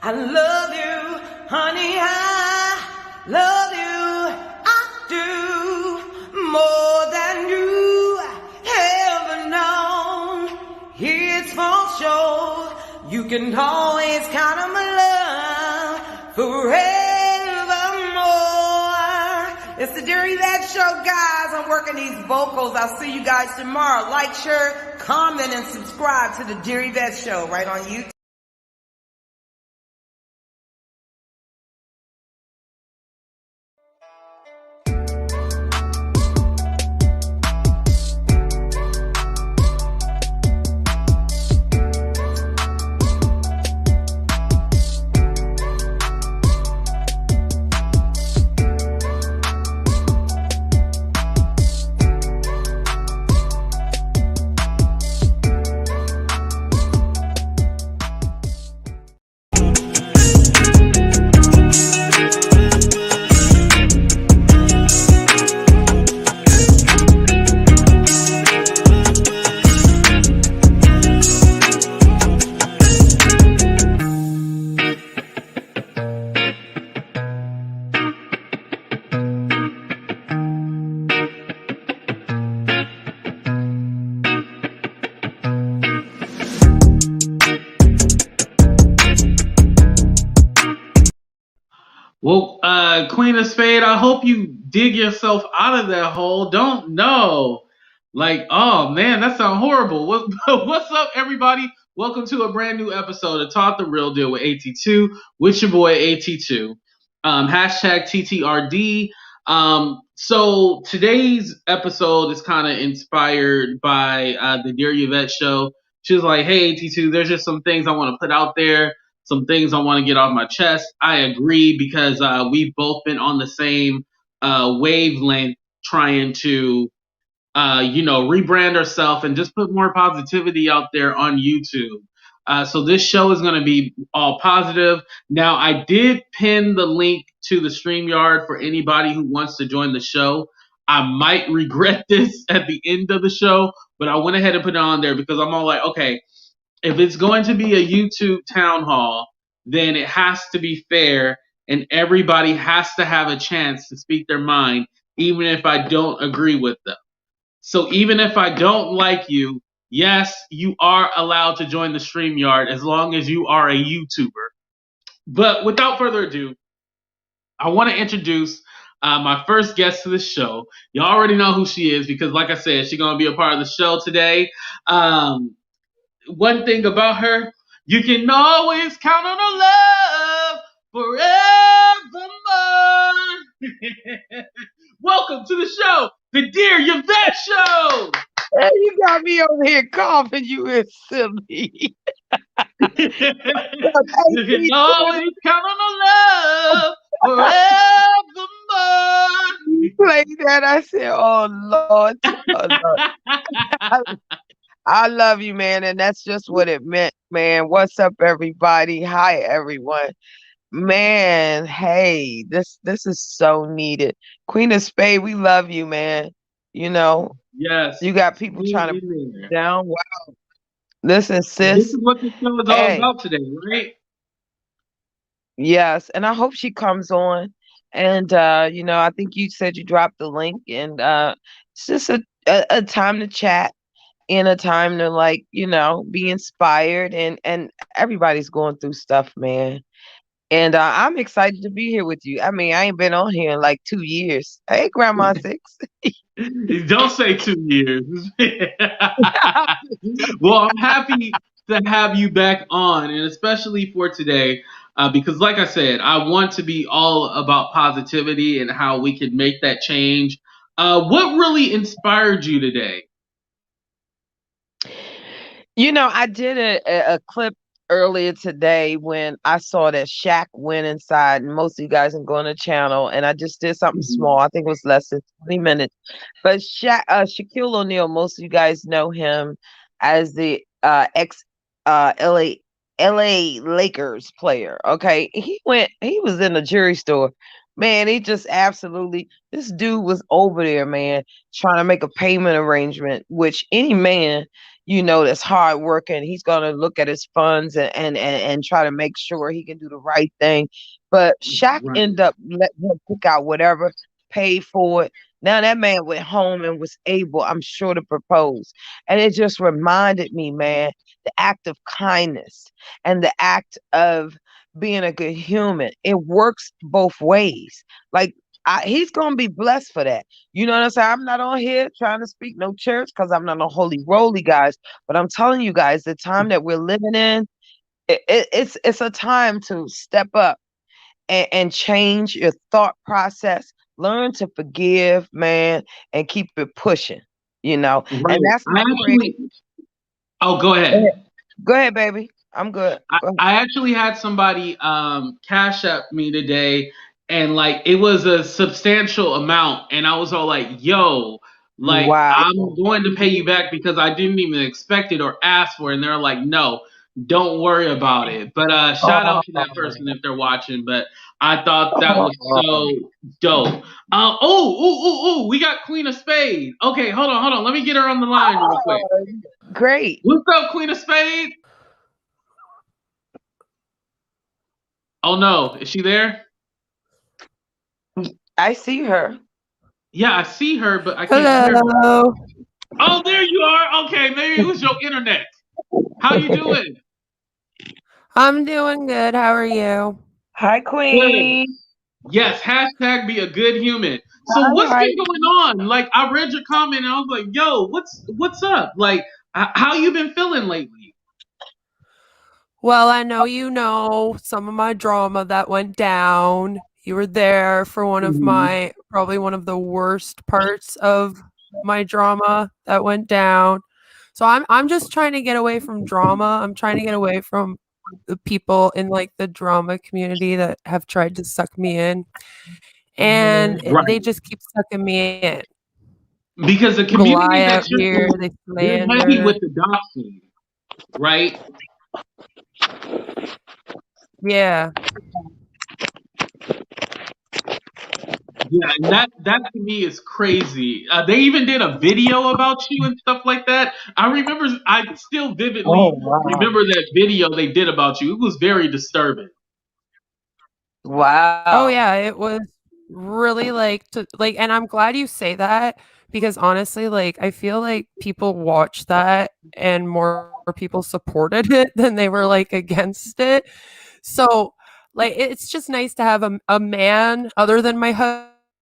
I love you, honey, I love you, I do, more than you ever known. It's for sure, you can always count on my love forevermore. It's the Dear Yvette Show, guys. I'm working these vocals. I'll see you guys tomorrow. Like, share, comment, and subscribe to the Dear Yvette Show right on YouTube. Well, Queen of Spade, I hope you dig yourself out of that hole. Don't know. Like, oh man, that sounds horrible. What's up, everybody? Welcome to a brand new episode of Talk the Real Deal with AT2, with your boy AT2. Hashtag TTRD. So today's episode is kind of inspired by the Dear Yvette Show. She was like, hey, AT2, there's just some things I want to put out there. Some things I want to get off my chest. I agree because we've both been on the same wavelength trying to, rebrand ourselves and just put more positivity out there on YouTube. So this show is going to be all positive. Now, I did pin the link to the StreamYard for anybody who wants to join the show. I might regret this at the end of the show, but I went ahead and put it on there because I'm all like, okay, if it's going to be a YouTube town hall, then it has to be fair and everybody has to have a chance to speak their mind, even if I don't agree with them. So even if I don't like you, yes, you are allowed to join the StreamYard as long as you are a YouTuber. But without further ado, I want to introduce my first guest to the show. You already know who she is because, like I said, she's going to be a part of the show today. One thing about her, you can always count on her love forevermore. Welcome to the show, the Dear Yvette Show. Hey, you got me over here coughing. You is silly. You can always count on her love forevermore. You played that. I said, "Oh Lord, oh, Lord." I love you, man, and that's just what it meant, man. What's up, everybody? Hi, everyone. Man, hey, this is so needed. Queen of Spade, we love you, man. You know, yes, you got people trying to put you down. Wow. Listen, sis. This is what the show is all about today, right? Yes, and I hope she comes on. And I think you said you dropped the link, and it's just a time to chat. In a time to be inspired, and everybody's going through stuff, man. And I'm excited to be here with you. I mean, I ain't been on here in like 2 years. Hey, Grandma Six. Don't say 2 years. Well, I'm happy to have you back on, and especially for today, because like I said, I want to be all about positivity and how we can make that change. What really inspired you today? I did a clip earlier today when I saw that Shaq went inside, and most of you guys can go on the channel, and I just did something small. I think it was less than 20 minutes. But Shaquille O'Neal, most of you guys know him as the ex LA Lakers player. Okay, he was in the jewelry store. Man, he just absolutely, this dude was over there, man, trying to make a payment arrangement, which any man, that's hard working. He's gonna look at his funds and try to make sure he can do the right thing. But Shaq Right. ended up letting him pick out whatever, paid for it. Now that man went home and was able, I'm sure, to propose. And it just reminded me, man, the act of kindness and the act of being a good human. It works both ways. Like he's gonna be blessed for that. You know what I'm saying? I'm not on here trying to speak no church because I'm not a holy roly, guys. But I'm telling you guys, the time that we're living in, it's a time to step up and change your thought process. Learn to forgive, man, and keep it pushing. Right. And that's my prayer. Oh, go ahead. Go ahead, baby. I'm good. I actually had somebody cash app me today, and like it was a substantial amount, and I was all like, "Yo, like Wow. I'm going to pay you back because I didn't even expect it or ask for it." And they're like, "No, don't worry about it." But shout out to that person if they're watching. But I thought that was so dope. We got Queen of Spade. Okay, hold on. Let me get her on the line real quick. Great. What's up, Queen of Spade? Oh no, is she there? I see her. Yeah, I see her, but I can't hear her. Hello. Oh, there you are. Okay, maybe it was your internet. How you doing? I'm doing good. How are you? Hi, Queen. Yes, hashtag be a good human. So what's Hi. been going on? Like I read your comment and I was like, yo, what's up? Like how you been feeling lately? Well, I know you know some of my drama that went down. You were there for one of my, probably one of the worst parts of my drama that went down. So I'm just trying to get away from drama. I'm trying to get away from the people in like the drama community that have tried to suck me in. And they just keep sucking me in. Because the People community lie that out here, they you're heavy slander. with the doxing, right? Yeah. Yeah, and that to me is crazy. They even did a video about you and stuff like that. I still vividly remember that video they did about you. It was very disturbing. Wow. Oh yeah, it was really and I'm glad you say that because honestly, like I feel like people watched that and more people supported it than they were like against it. So like it's just nice to have a man other than my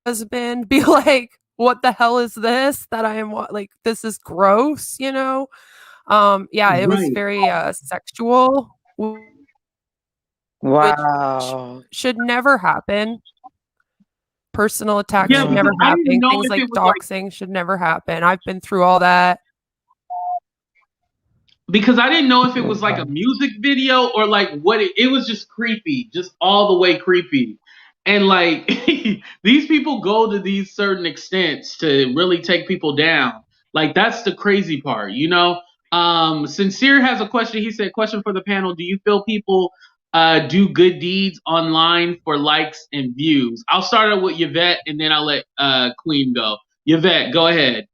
husband be like, what the hell is this that I am like this is gross, you know? Yeah, it was very sexual. Wow. Which should never happen. Personal attacks Yeah, should never because I didn't happen. know Things if like it was doxing should never happen. I've been through all that. because I didn't know if it was like a music video or like what it was just creepy, just all the way creepy. And like these people go to these certain extents to really take people down. Like that's the crazy part, you know? Sincere has a question. He said, question for the panel, do you feel people do good deeds online for likes and views? I'll start out with Yvette and then I'll let Queen go. Yvette, go ahead.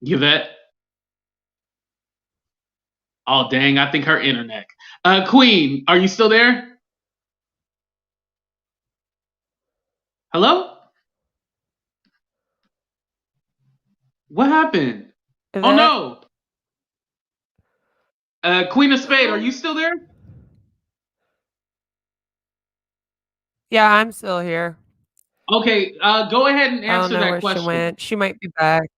Yvette. Oh dang, I think her internet. Queen, are you still there? Hello? What happened? Oh no. Queen of Spade, are you still there? Yeah, I'm still here. Okay, go ahead and I don't answer know that where question. she went. She might be back.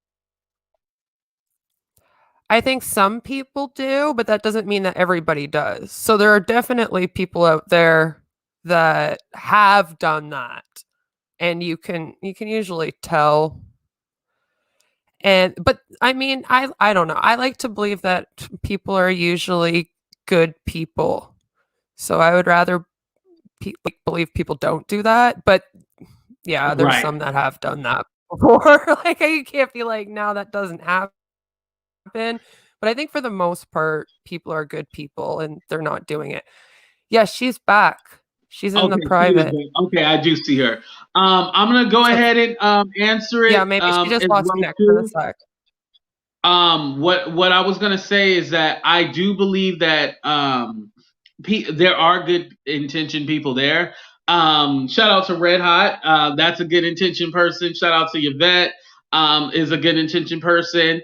I think some people do, but that doesn't mean that everybody does. So there are definitely people out there that have done that. And you can usually tell. But I mean, I don't know. I like to believe that people are usually good people. So I would rather believe people don't do that, but yeah, there's some that have done that before. Like you can't be like, no, that doesn't happen. But I think for the most part, people are good people and they're not doing it. Yeah, she's back. She's in the private. Okay, I do see her. I'm gonna go ahead and answer it. Yeah, maybe she just lost connection for a sec. What I was gonna say is that I do believe that there are good intention people there. Shout out to Red Hot. That's a good intention person. Shout out to Yvette. Is a good intention person.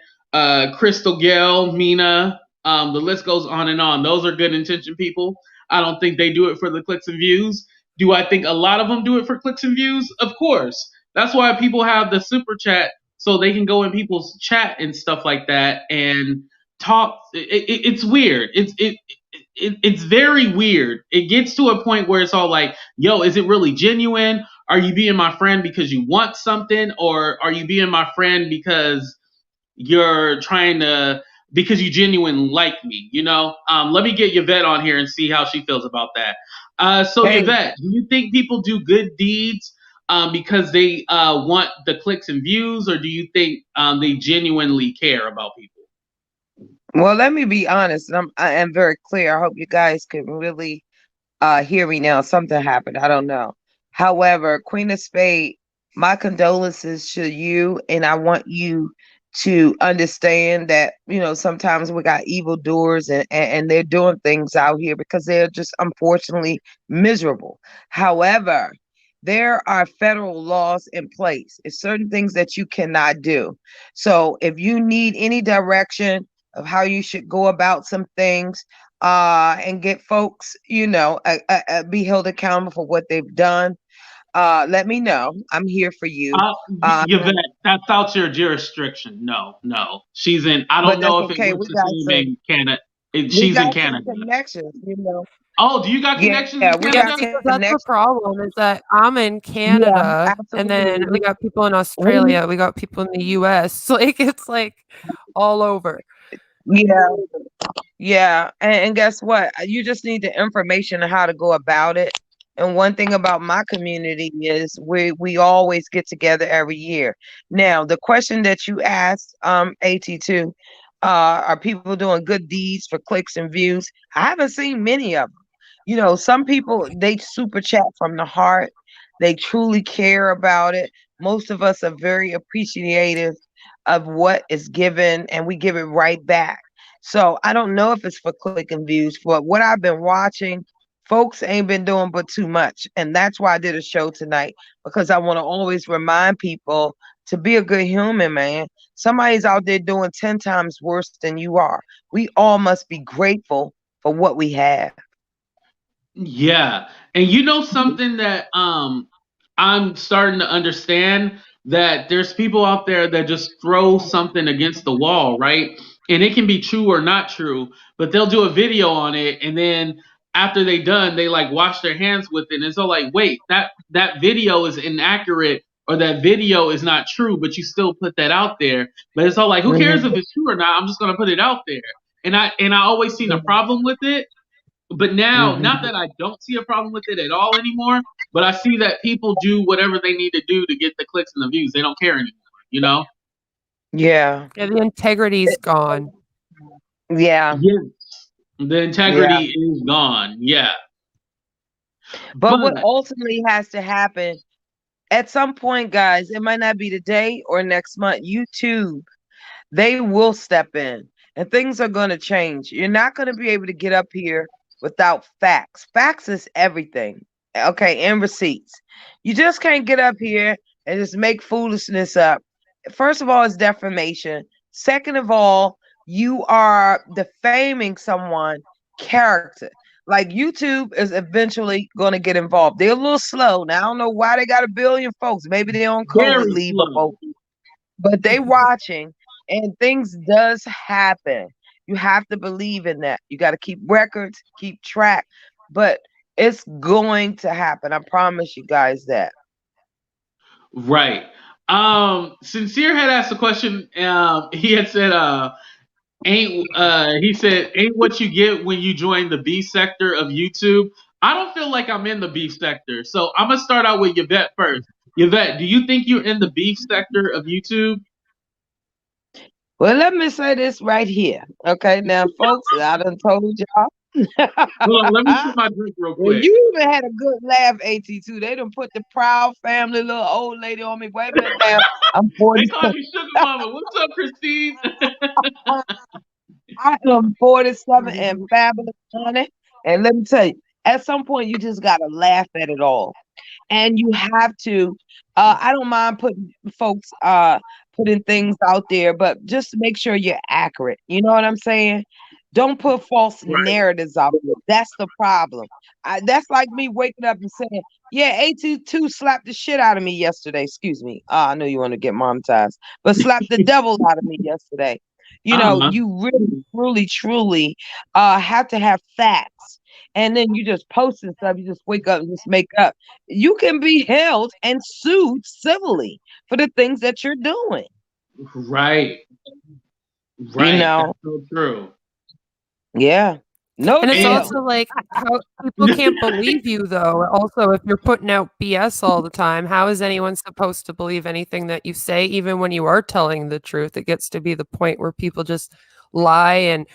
Crystal Gale, Mina. The list goes on and on. Those are good intention people. I don't think they do it for the clicks and views. Do I think a lot of them do it for clicks and views? Of course. That's why people have the super chat so they can go in people's chat and stuff like that and talk. It's weird. It's very weird. It gets to a point where it's all like, yo, is it really genuine? Are you being my friend because you want something, or are you being my friend because you're trying to because you genuinely like me? Let me get Yvette on here and see how she feels about that. So Hey, Yvette, do you think people do good deeds because they want the clicks and views, or do you think they genuinely care about people? well, let me be honest. I am very clear. I hope you guys can really hear me now. Something happened. I don't know. However, Queen of Spade, my condolences to you, and I want you to understand that sometimes we got evildoers and they're doing things out here because they're just unfortunately miserable. However, there are federal laws in place. It's certain things that you cannot do. So if you need any direction of how you should go about some things, and get folks, be held accountable for what they've done, let me know. I'm here for you. Uh, Yvette, that's out your jurisdiction. No, no, she's in. I but don't that's know if it okay. works the same in Canada. We She's in got some Canada. connections. Oh, do you got connections Yeah, in we Yeah, got Canada? because that's the connections. problem is that I'm in Yeah, Canada and then we absolutely. got people in We, Australia, we got people in the US. Like it's like all over. yeah, yeah. And guess what? You just need the information on how to go about it. And one thing about my community is we always get together every year. Now, the question that you asked, AT2, are people doing good deeds for clicks and views? I haven't seen many of them. Some people, they super chat from the heart. They truly care about it. Most of us are very appreciative of what is given, and we give it right back. So I don't know if it's for click and views, but what I've been watching, folks ain't been doing but too much. And that's why I did a show tonight, because I want to always remind people to be a good human, man. Somebody's out there doing 10 times worse than you are. We all must be grateful for what we have. Yeah. And you know something that I'm starting to understand, that there's people out there that just throw something against the wall, right? And it can be true or not true, but they'll do a video on it, and then after they done, they like wash their hands with it. And it's all like, wait, that video is inaccurate, or that video is not true, but you still put that out there. But it's all like, who cares if Mhm. it's true or not? I'm just gonna put it out there. And I always seen a problem with it, but now, not Mhm. that I don't see a problem with it at all anymore, but I see that people do whatever they need to do to get the clicks and the views. They don't care anymore, you know? Yeah. Yeah, the integrity's gone. Yeah. Yes. The Yeah. integrity is gone. Yeah. But what But ultimately has to happen at some point, guys, it might not be today or next month. YouTube, they will step in and things are going to change. You're not going to be able to get up here without facts. Facts is everything. Okay, and receipts. You just can't get up here and just make foolishness up. First of all, it's defamation. Second of all, you are defaming someone character. Like YouTube is eventually going to get involved. They're a little slow. Now I don't know why they got a billion folks. Maybe they on COVID very leave, slow. but they watching, and things does happen. You have to believe in that. You got to keep records, keep track, but it's going to happen. I promise you guys that. Right. Sincere had asked a question. He had said, he said, ain't what you get when you join the B sector of YouTube. I don't feel like I'm in the beef sector. So I'm gonna start out with Yvette first. Yvette, do you think you're in the beef sector of YouTube? Well, let me say this right here. Okay, now, folks, I done told y'all. Hold on, let me sip my drink real Well, quick. you even had a good laugh, AT2. They done put the proud family little old lady on me. Wait a minute now. I'm They 40. call you Sugar Mama. What's up, Christine? I am 47 and fabulous, honey. And let me tell you, at some point, you just got to laugh at it all. And you have to, I don't mind putting folks, putting things out there, but just make sure you're accurate. You know what I'm saying? Don't put false Right. narratives out there. That's the problem. That's like me waking up and saying, yeah, AT2 slapped the shit out of me yesterday. Excuse me. I know you want to get monetized, but slapped the devil out of me yesterday. You know, Uh-huh. you really, truly, truly have to have facts. And then you just post and stuff. You just wake up and just make up. You can be held and sued civilly for the things that you're doing. Right. You Right. know, That's so true. yeah. No And it's And jail. also like how people can't believe you though. Also, if you're putting out BS all the time, how is anyone supposed to believe anything that you say, even when you are telling the truth? It gets to be the point where people just lie. And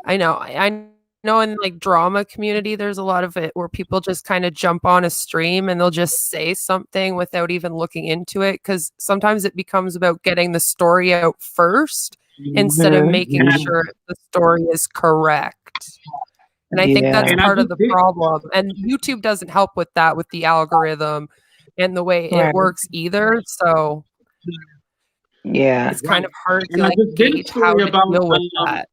I know in like drama community, there's a lot of it where people just kind of jump on a stream and they'll just say something without even looking into it. Cause sometimes it becomes about getting the story out first instead of making Mhm. sure the story is correct. And I think that's Yeah. and I part of just the did. problem. And YouTube doesn't help with that, with the algorithm and the way it Right. works either. So Yeah. it's kind Right. of hard And to I like just did a gauge how story to about deal with that.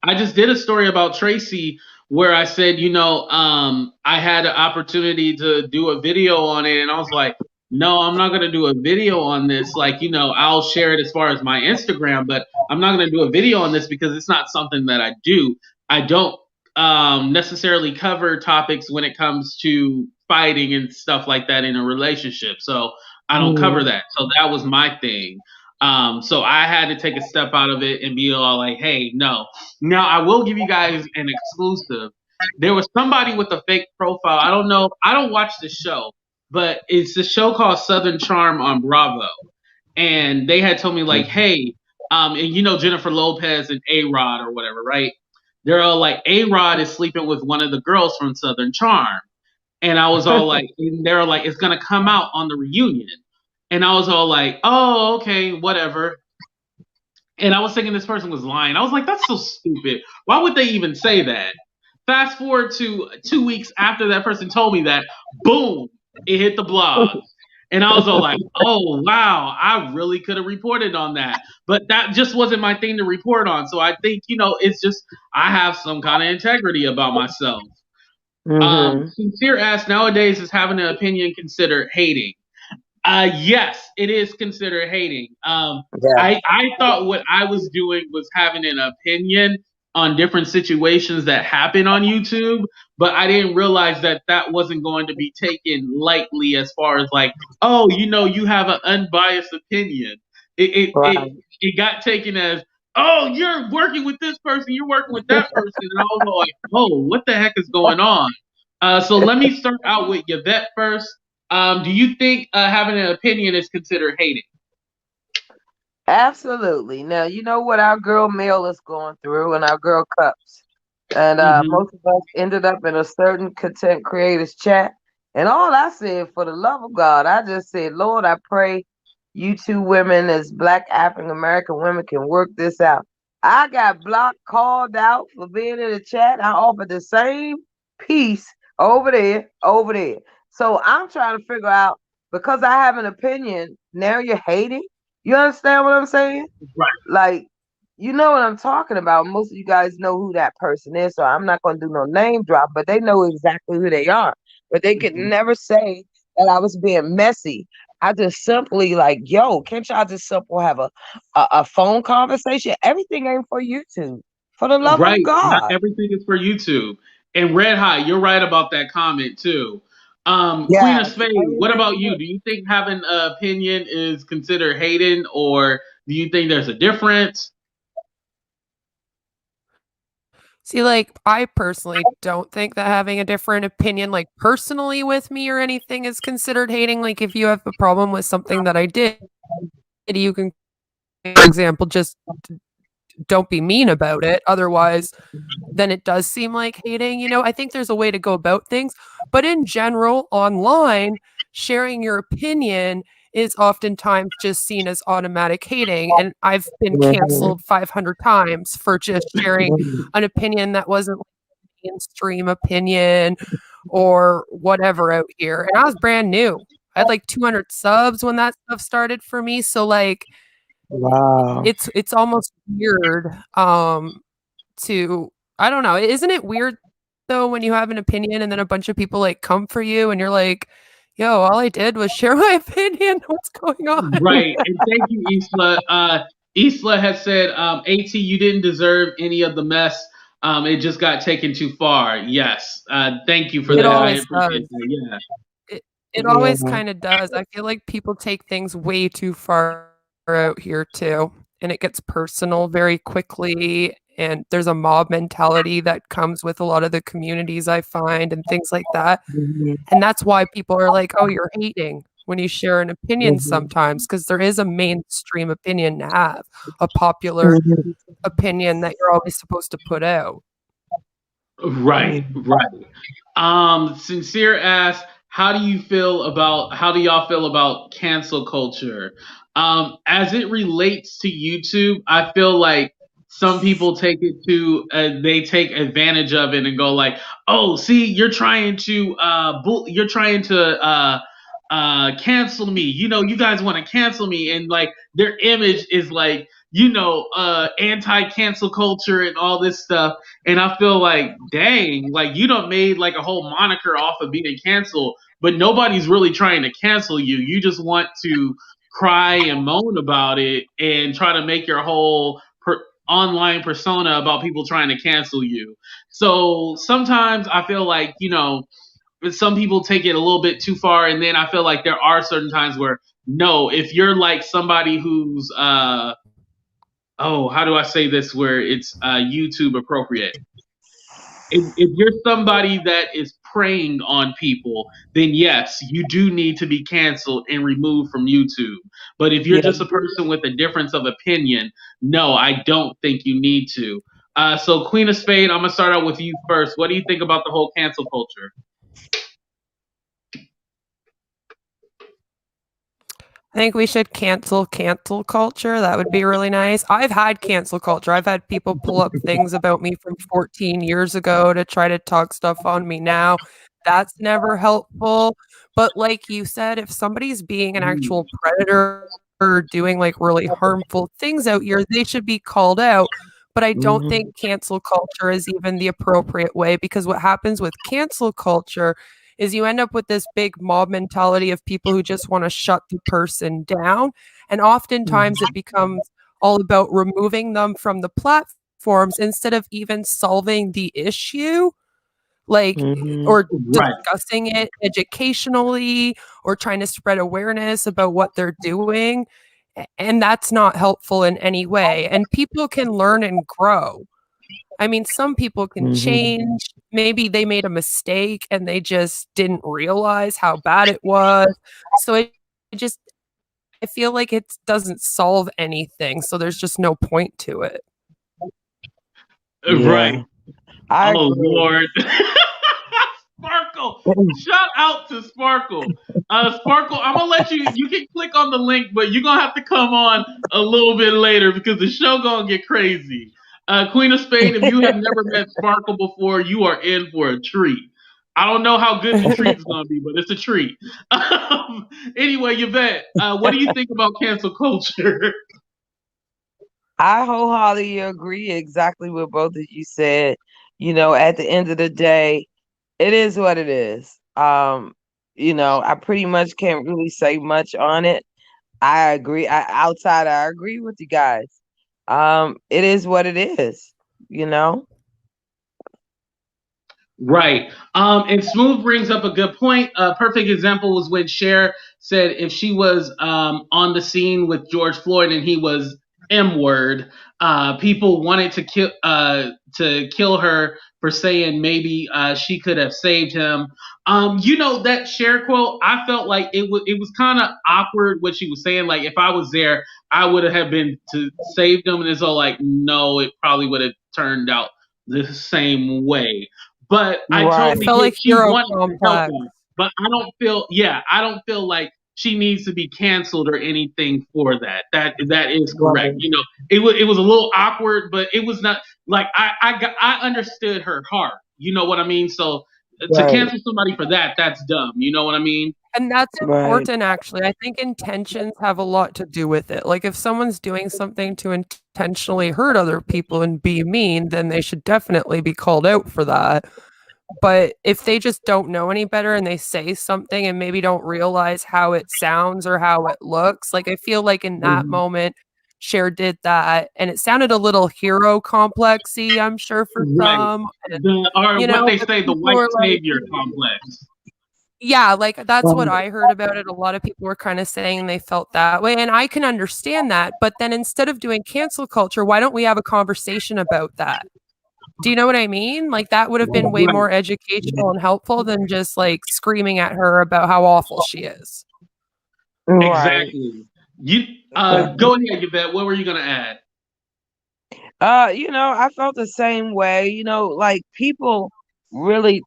I just did a story about Tracy where I said, I had an opportunity to do a video on it and I was like, no, I'm not gonna do a video on this. Like, I'll share it as far as my Instagram, but I'm not gonna do a video on this because it's not something that I do. I don't necessarily cover topics when it comes to fighting and stuff like that in a relationship. So I don't cover Mhm. that. So that was my thing. So I had to take a step out of it and be all like, hey, no. Now I will give you guys an exclusive. There was somebody with a fake profile. I don't know. I don't watch the show, but it's a show called Southern Charm on Bravo. And they had told me like, hey, and Jennifer Lopez and A Rod or whatever, right? They're all like, A Rod is sleeping with one of the girls from Southern Charm. And I was all like, and they were like, it's gonna come out on the reunion. And I was all like, oh, okay, whatever. And I was thinking this person was lying. I was like, that's so stupid. Why would they even say that? Fast forward to 2 weeks after that person told me that, boom, it hit the blogs. And I was all like, oh, wow, I really could have reported on that. But that just wasn't my thing to report on. So I think, it's just, I have some kind of integrity about myself. Mhm. Sincere asked, nowadays is having an opinion considered hating? Yes, it is considered hating. Yeah. I thought what I was doing was having an opinion on different situations that happen on YouTube, but I didn't realize that that wasn't going to be taken lightly as far as like, oh, you have an unbiased opinion. It it it, Right. it got taken as, oh, you're working with this person, you're working with that person, and I was like, oh, what the heck is going on? So let me start out with Yvette first. Do you think having an opinion is considered hating? Absolutely. Now, you know what our girl Mail is going through and our girl Cups. And Hmm. most of us ended up in a certain content creators chat. And all I said, for the love of God, I just said, Lord, I pray you two women as Black African American women can work this out. I got blocked, called out for being in the chat. I offered the same piece over there, over there. So I'm trying to figure out, because I have an opinion, now you're hating? You understand what I'm saying? Right. Like, you know what I'm talking about. Most of you guys know who that person is, so I'm not going to do no name drop, but they know exactly who they are. But they could Hmm. never say that I was being messy. I just simply like, yo, can't y'all just simple have a phone conversation? Everything ain't for YouTube. For the love of Right. Not God. everything is for YouTube. And Red Hot, you're right about that comment too. Queen of Yes. Spades, what Everything. about you? Do you think having an opinion is considered hating, or do you think there's a difference? See, like, I personally don't think that having a different opinion, like, personally with me or anything is considered hating. Like, if you have a problem with something that I did, you can, for example, just don't be mean about it. Otherwise, then it does seem like hating. You know, I think there's a way to go about things. But in general, online, sharing your opinion is oftentimes just seen as automatic hating. And I've been canceled 500 times for just sharing an opinion that wasn't mainstream opinion or whatever out here. And I was brand new. I had like 200 subs when that stuff started for me. So like, Wow. it's almost weird to, I don't know. Isn't it weird though when you have an opinion and then a bunch of people like come for you and you're like, yo, all I did was share my opinion. What's going on? Right. And thank you, Isla. Isla has said, AT, you didn't deserve any of the mess. It just got taken too far. Yes. Thank you for It that. I always appreciate does. that. Yeah. It always kind of does. I feel like people take things way too far out here too, and it gets personal very quickly. And there's a mob mentality that comes with a lot of the communities I find and things like that. And that's why people are like, oh, you're hating when you share an opinion sometimes, because there is a mainstream opinion to have, a popular opinion that you're always supposed to put out. Right. Sincere asks, how do y'all feel about cancel culture? As it relates to YouTube, I feel like some people take they take advantage of it and go like, oh, see, you're trying to cancel me. You know, you guys want to cancel me, and like their image is like, anti-cancel culture and all this stuff. And I feel like, dang, like you done made like a whole moniker off of being canceled, but nobody's really trying to cancel you. You just want to cry and moan about it and try to make your whole online persona about people trying to cancel you. So sometimes I feel like, some people take it a little bit too far. And then I feel like there are certain times where, no, if you're like somebody who's, how do I say this where it's YouTube appropriate? If you're somebody that is preying on people, then yes, you do need to be canceled and removed from YouTube. But if you're just a person with a difference of opinion, no, I don't think you need to. So Queen of Spade, I'm gonna start out with you first. What do you think about the whole cancel culture? I think we should cancel culture. That would be really nice. I've had cancel culture. I've had people pull up things about me from 14 years ago to try to talk stuff on me now. That's never helpful. But like you said, if somebody's being an actual predator or doing like really harmful things out here, they should be called out. But I don't think cancel culture is even the appropriate way, because what happens with cancel culture is you end up with this big mob mentality of people who just want to shut the person down. And oftentimes it becomes all about removing them from the platforms instead of even solving the issue, like, or discussing it educationally or trying to spread awareness about what they're doing. And that's not helpful in any way. And people can learn and grow. I mean, some people can change. Maybe they made a mistake and they just didn't realize how bad it was. So I feel like it doesn't solve anything. So there's just no point to it. Right. I Oh, agree. Lord. Sparkle. Shout out to Sparkle. Sparkle, I'm going to let you can click on the link, but you're going to have to come on a little bit later because the show going to get crazy. Queen of Spade, if you have never met Sparkle before, you are in for a treat. I don't know how good the treat's going to be, but it's a treat. Anyway, Yvette, what do you think about cancel culture? I wholeheartedly agree exactly what both of you said. You know, at the end of the day, it is what it is. I pretty much can't really say much on it. I agree. I agree with you guys. It is what it is, you know? Right. And Smooth brings up a good point. A perfect example was when Cher said if she was on the scene with George Floyd and he was M word. People wanted to kill her for saying maybe she could have saved him. That share quote. I felt like it was kind of awkward what she was saying. Like if I was there, I would have been to save them, and it's all like no, it probably would have turned out the same way. But I Right. It totally felt get like she hero wanted to help complex. him, but I don't feel like she needs to be canceled or anything for that. That is correct. Right. It was a little awkward, but it was not like I understood her heart. You know what I mean? So to Right. cancel somebody for that, that's dumb. You know what I mean? And that's Right. important, actually. I think intentions have a lot to do with it. Like, if someone's doing something to intentionally hurt other people and be mean, then they should definitely be called out for that. But if they just don't know any better and they say something and maybe don't realize how it sounds or how it looks, like, I feel like in that Mhm. moment, Cher did that, and it sounded a little hero complexy, I'm sure, for Right. some. And, Or what they but say, the people white were like, savior complex. yeah, like, that's what Right. I heard about it. A lot of people were kinda saying they felt that way, and I can understand that, but then instead of doing cancel culture, why don't we have a conversation about that? Do you know what I mean? Like, that would have been way Right. more educational and helpful than just, like, screaming at her about how awful she is. Right. Exactly. You Exactly. go ahead, Yvette. What were you gonna add? I felt the same way. Like people really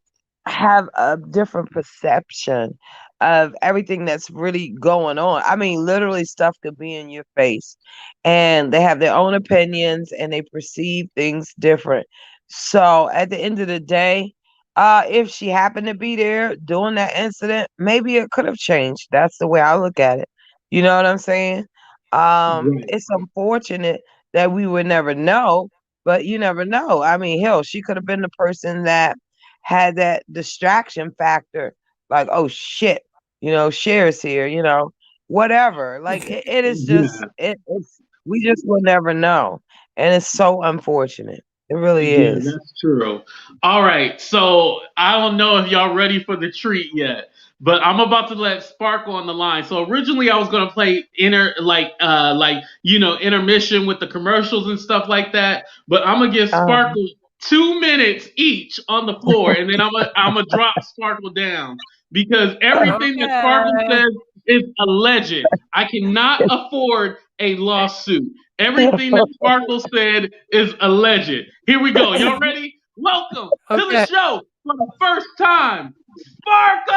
have a different perception of everything that's really going on. I mean, literally stuff could be in your face and they have their own opinions and they perceive things different. So at the end of the day, if she happened to be there during that incident, maybe it could have changed. That's the way I look at it. You know what I'm saying? Right. It's unfortunate that we would never know, but you never know. I mean, hell, she could have been the person that had that distraction factor, like, oh shit, Cher's here, whatever. Like it is just Yeah. it's we just will never know. And it's so unfortunate. It really Yeah, is. that's true. All right, so I don't know if y'all ready for the treat yet, but I'm about to let Sparkle on the line. So originally I was gonna play intermission with the commercials and stuff like that, but I'm gonna give Um, Sparkle 2 minutes each on the floor, and then I'm gonna drop Sparkle down because everything that Sparkle Okay. says is alleged. I cannot afford a lawsuit. Everything that Sparkle said is alleged. Here we go. Y'all ready? Welcome to the Okay. show for the first time, Sparkle!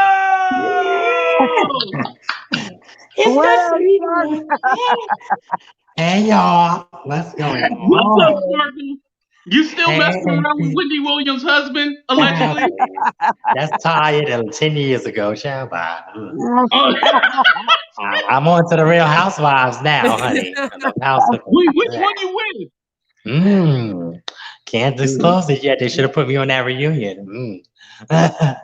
It's what good to else, meet Spark? you. Hey y'all, what's going What's up, on? Hey. Sparkle? You still Hey, messing around with Wendy Williams' husband, allegedly? please. That's tired and 10 years ago, shall I? Oh, I'm on to the Real Housewives now, honey. The House of which one you with? Can't disclose it yet. They should have put me on that reunion. I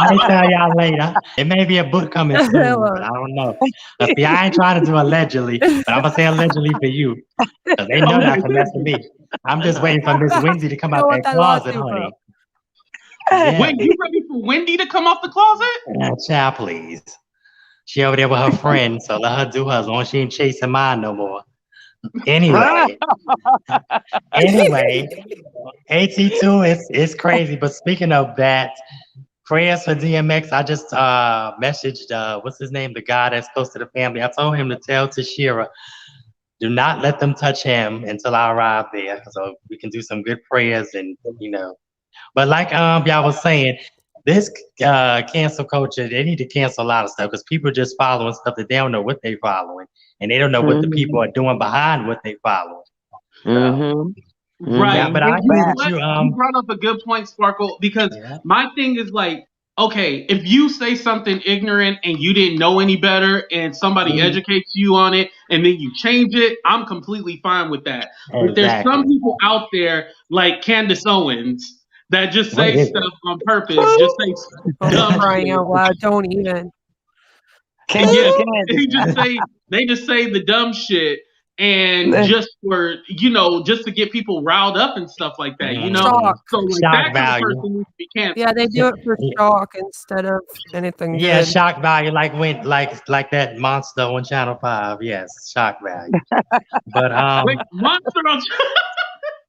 may tell y'all later. It may be a book coming soon, but I don't know. But see, I ain't trying to do allegedly, but I'm gonna say allegedly for you, because they know not to mess with me. I'm just waiting for Miss Wendy to come I out want that that closet, lawsuit, bro. honey. Yeah, Wait, you ready for Wendy to come off the closet? child, please. She over there with her friend, so let her do her as long as she ain't chasing mine no more. Anyway, anyway, AT2 is crazy. But speaking of that, prayers for DMX. I just messaged what's his name, the guy that's close to the family. I told him to tell Tashira, do not let them touch him until I arrive there, so we can do some good prayers and. But like y'all was saying, this cancel culture, they need to cancel a lot of stuff because people are just following stuff that they don't know what they following, and they don't know what the people Mhm. are doing behind what they following. So, Mhm. Right. yeah, Mhm. but I And you agree know with Facts. what? you. You brought up a good point, Sparkle, because Yeah. my thing is like, okay, if you say something ignorant and you didn't know any better and somebody Mhm. educates you on it and then you change it, I'm completely fine with that. But there's some Exactly. people out there like Candace Owens that just What say is stuff on purpose, just say Oh, for dumb crying shit. out loud. Don't even. And Candace, yeah, Candace. they just say the dumb shit and just for, just to get people riled up and stuff like that, Shock. So like Shock that kind of value. person needs to be canceled. Yeah, they do it for shock instead of anything Yeah, good. shock value, like that monster on Channel 5. Yes, shock value. But Wait, monster on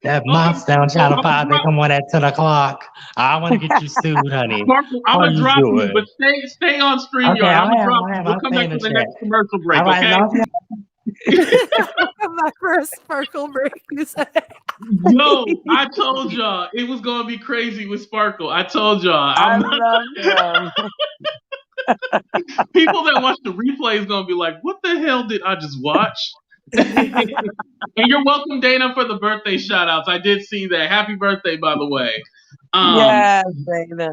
that monster on so Channel I'ma 5, they drop- come on at 10 o'clock. I want to get you sued, honey. Sparkle, I'm How gonna you drop you, doing? but stay on StreamYard. Okay, I'm gonna drop I you. am. We'll I'll come stay back in to the the chat. next commercial break, All right, okay? love you. Come back for a sparkle break, you say? Yo, I told y'all it was gonna be crazy with Sparkle. I told y'all. I love him. People that watch the replay is gonna be like, "What the hell did I just watch?" And you're welcome, Dana, for the birthday shout outs. I did see that. Happy birthday, by the way. Yes, Dana.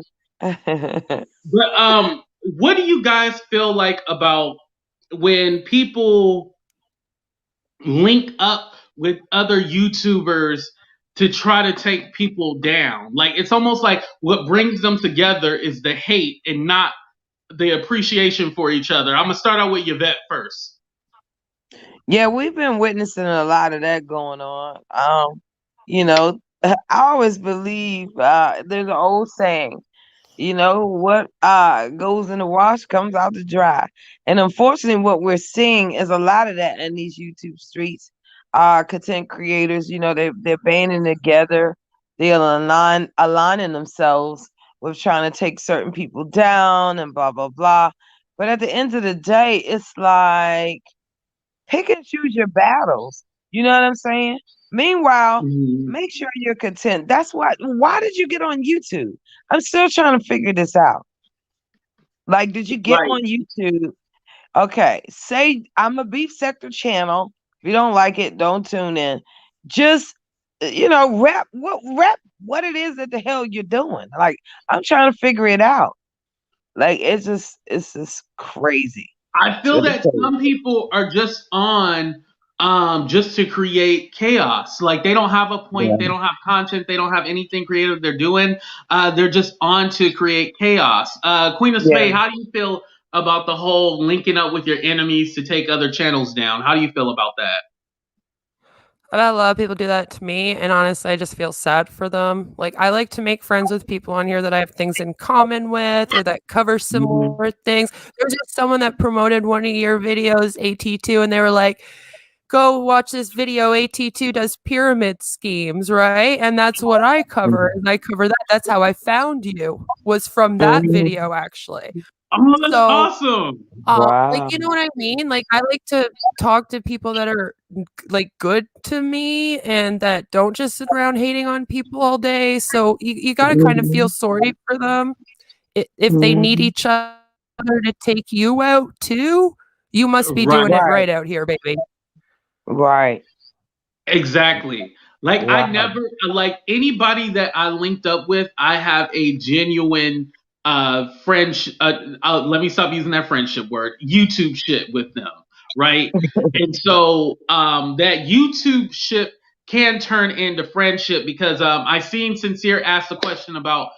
But what do you guys feel like about when people link up with other YouTubers to try to take people down? Like, it's almost like what brings them together is the hate and not the appreciation for each other. I'm gonna start out with Yvette first. Yeah, we've been witnessing a lot of that going on. I always believe there's an old saying, what goes in the wash comes out to dry. And unfortunately, what we're seeing is a lot of that in these YouTube streets. Content creators, they're banding together, they're aligning themselves with trying to take certain people down and blah blah blah. But at the end of the day, it's like pick and choose your battles. You know what I'm saying? Meanwhile, make sure you're content. Why did you get on YouTube? I'm still trying to figure this out. Like, did you get Right. on YouTube? Okay, say I'm a Beef Sector channel. If you don't like it, don't tune in. Just rap what it is that the hell you're doing. Like, I'm trying to figure it out. Like, it's just crazy. I feel that some people are just on just to create chaos. Like, they don't have a point, they don't have content, they don't have anything creative they're doing. They're just on to create chaos. Queen of Spade, how do you feel about the whole linking up with your enemies to take other channels down? How do you feel about that? A lot of people do that to me, and honestly, I just feel sad for them. Like, I like to make friends with people on here that I have things in common with or that cover similar things. There's just someone that promoted one of your videos, AT2, and they were like, go watch this video. AT2 does pyramid schemes, right? And that's what I cover. And I cover that. That's how I found you, was from that video, actually. Oh, that's awesome. Wow. Like, you know what I mean? Like, I like to talk to people that are like good to me and that don't just sit around hating on people all day. So you got to kind of feel sorry for them. If they need each other to take you out too, you must be doing it right out here, baby. Right. Exactly. Like, I never, like, anybody that I linked up with, I have a genuine friendship. Let me stop using that friendship word. YouTube shit with them, right? And so that YouTube ship can turn into friendship because I seen Sincere ask the question about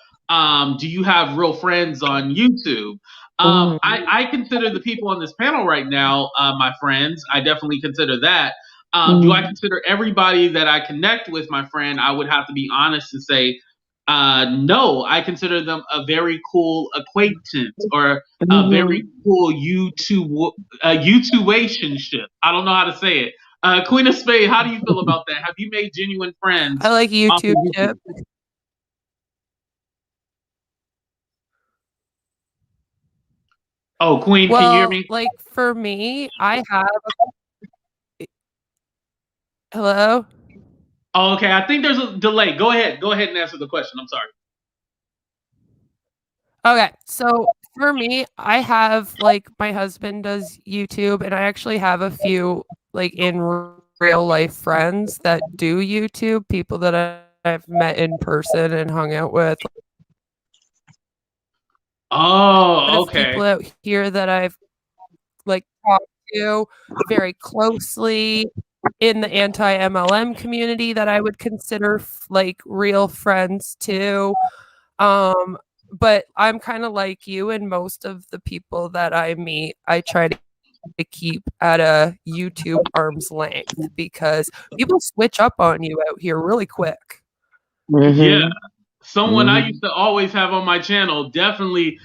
do you have real friends on YouTube? I consider the people on this panel right now my friends. I definitely consider that. Do I consider everybody that I connect with my friend? I would have to be honest and say, no, I consider them a very cool acquaintance or a very cool YouTubeationship. I don't know how to say it. Queen of Spade, how do you feel about that? Have you made genuine friends? I like YouTube. Oh, Queen, can you hear me? Like, for me, I have. Hello? Oh, okay. I think there's a delay. Go ahead. Go ahead and answer the question. I'm sorry. Okay. So for me, I have, like, my husband does YouTube, and I actually have a few, like, in real life friends that do YouTube, people that I've met in person and hung out with. Oh, okay. People out here that I've, like, talked to very closely in the anti-MLM community that I would consider like real friends too. But I'm kind of like you, and most of the people that I meet, I try to to keep at a YouTube arm's length because people switch up on you out here really quick. Yeah. Someone I Mhm. used to always have on my channel definitely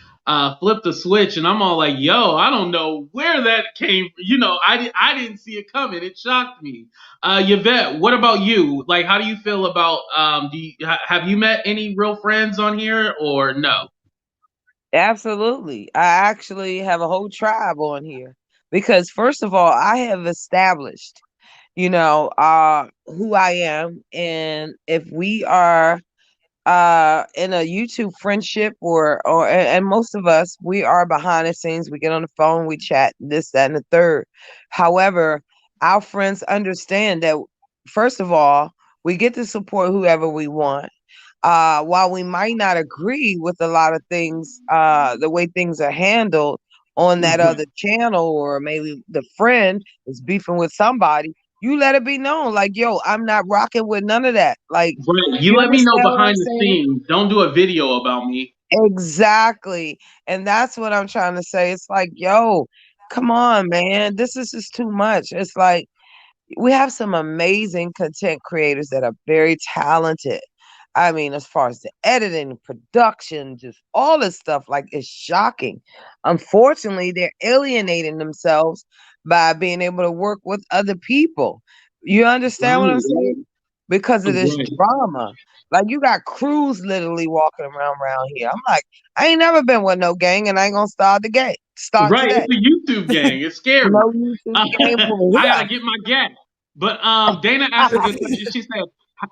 flipped the switch, and I'm all like, "Yo, I don't know where that came. I didn't see it coming. It shocked me." Yvette, what about you? Like, how do you feel about have you met any real friends on here or no? Absolutely. I actually have a whole tribe on here because first of all, I have established, who I am. And if we are in a YouTube friendship and most of us, we are behind the scenes, we get on the phone, we chat, this, that, and the third. However, our friends understand that first of all, we get to support whoever we want. While we might not agree with a lot of things, the way things are handled on that other channel, or maybe the friend is beefing with somebody, you let it be known, like, yo, I'm not rocking with none of that. Like, Right. You you let me know understand what I'm behind the saying? scenes. Don't do a video about me. Exactly. And that's what I'm trying to say. It's like, yo, come on, man. This is just too much. It's like we have some amazing content creators that are very talented. I mean, as far as the editing, production, just all this stuff, like it's shocking. Unfortunately, they're alienating themselves by being able to work with other people. You understand what I'm Right. saying? Because of this Right. drama. Like you got crews literally walking around here. I'm like, I ain't never been with no gang, and I ain't gonna start the gang. Start Right. today. It's a YouTube gang. It's scary. No YouTube came I over gotta get my gas. But Dana asked a good question. She said,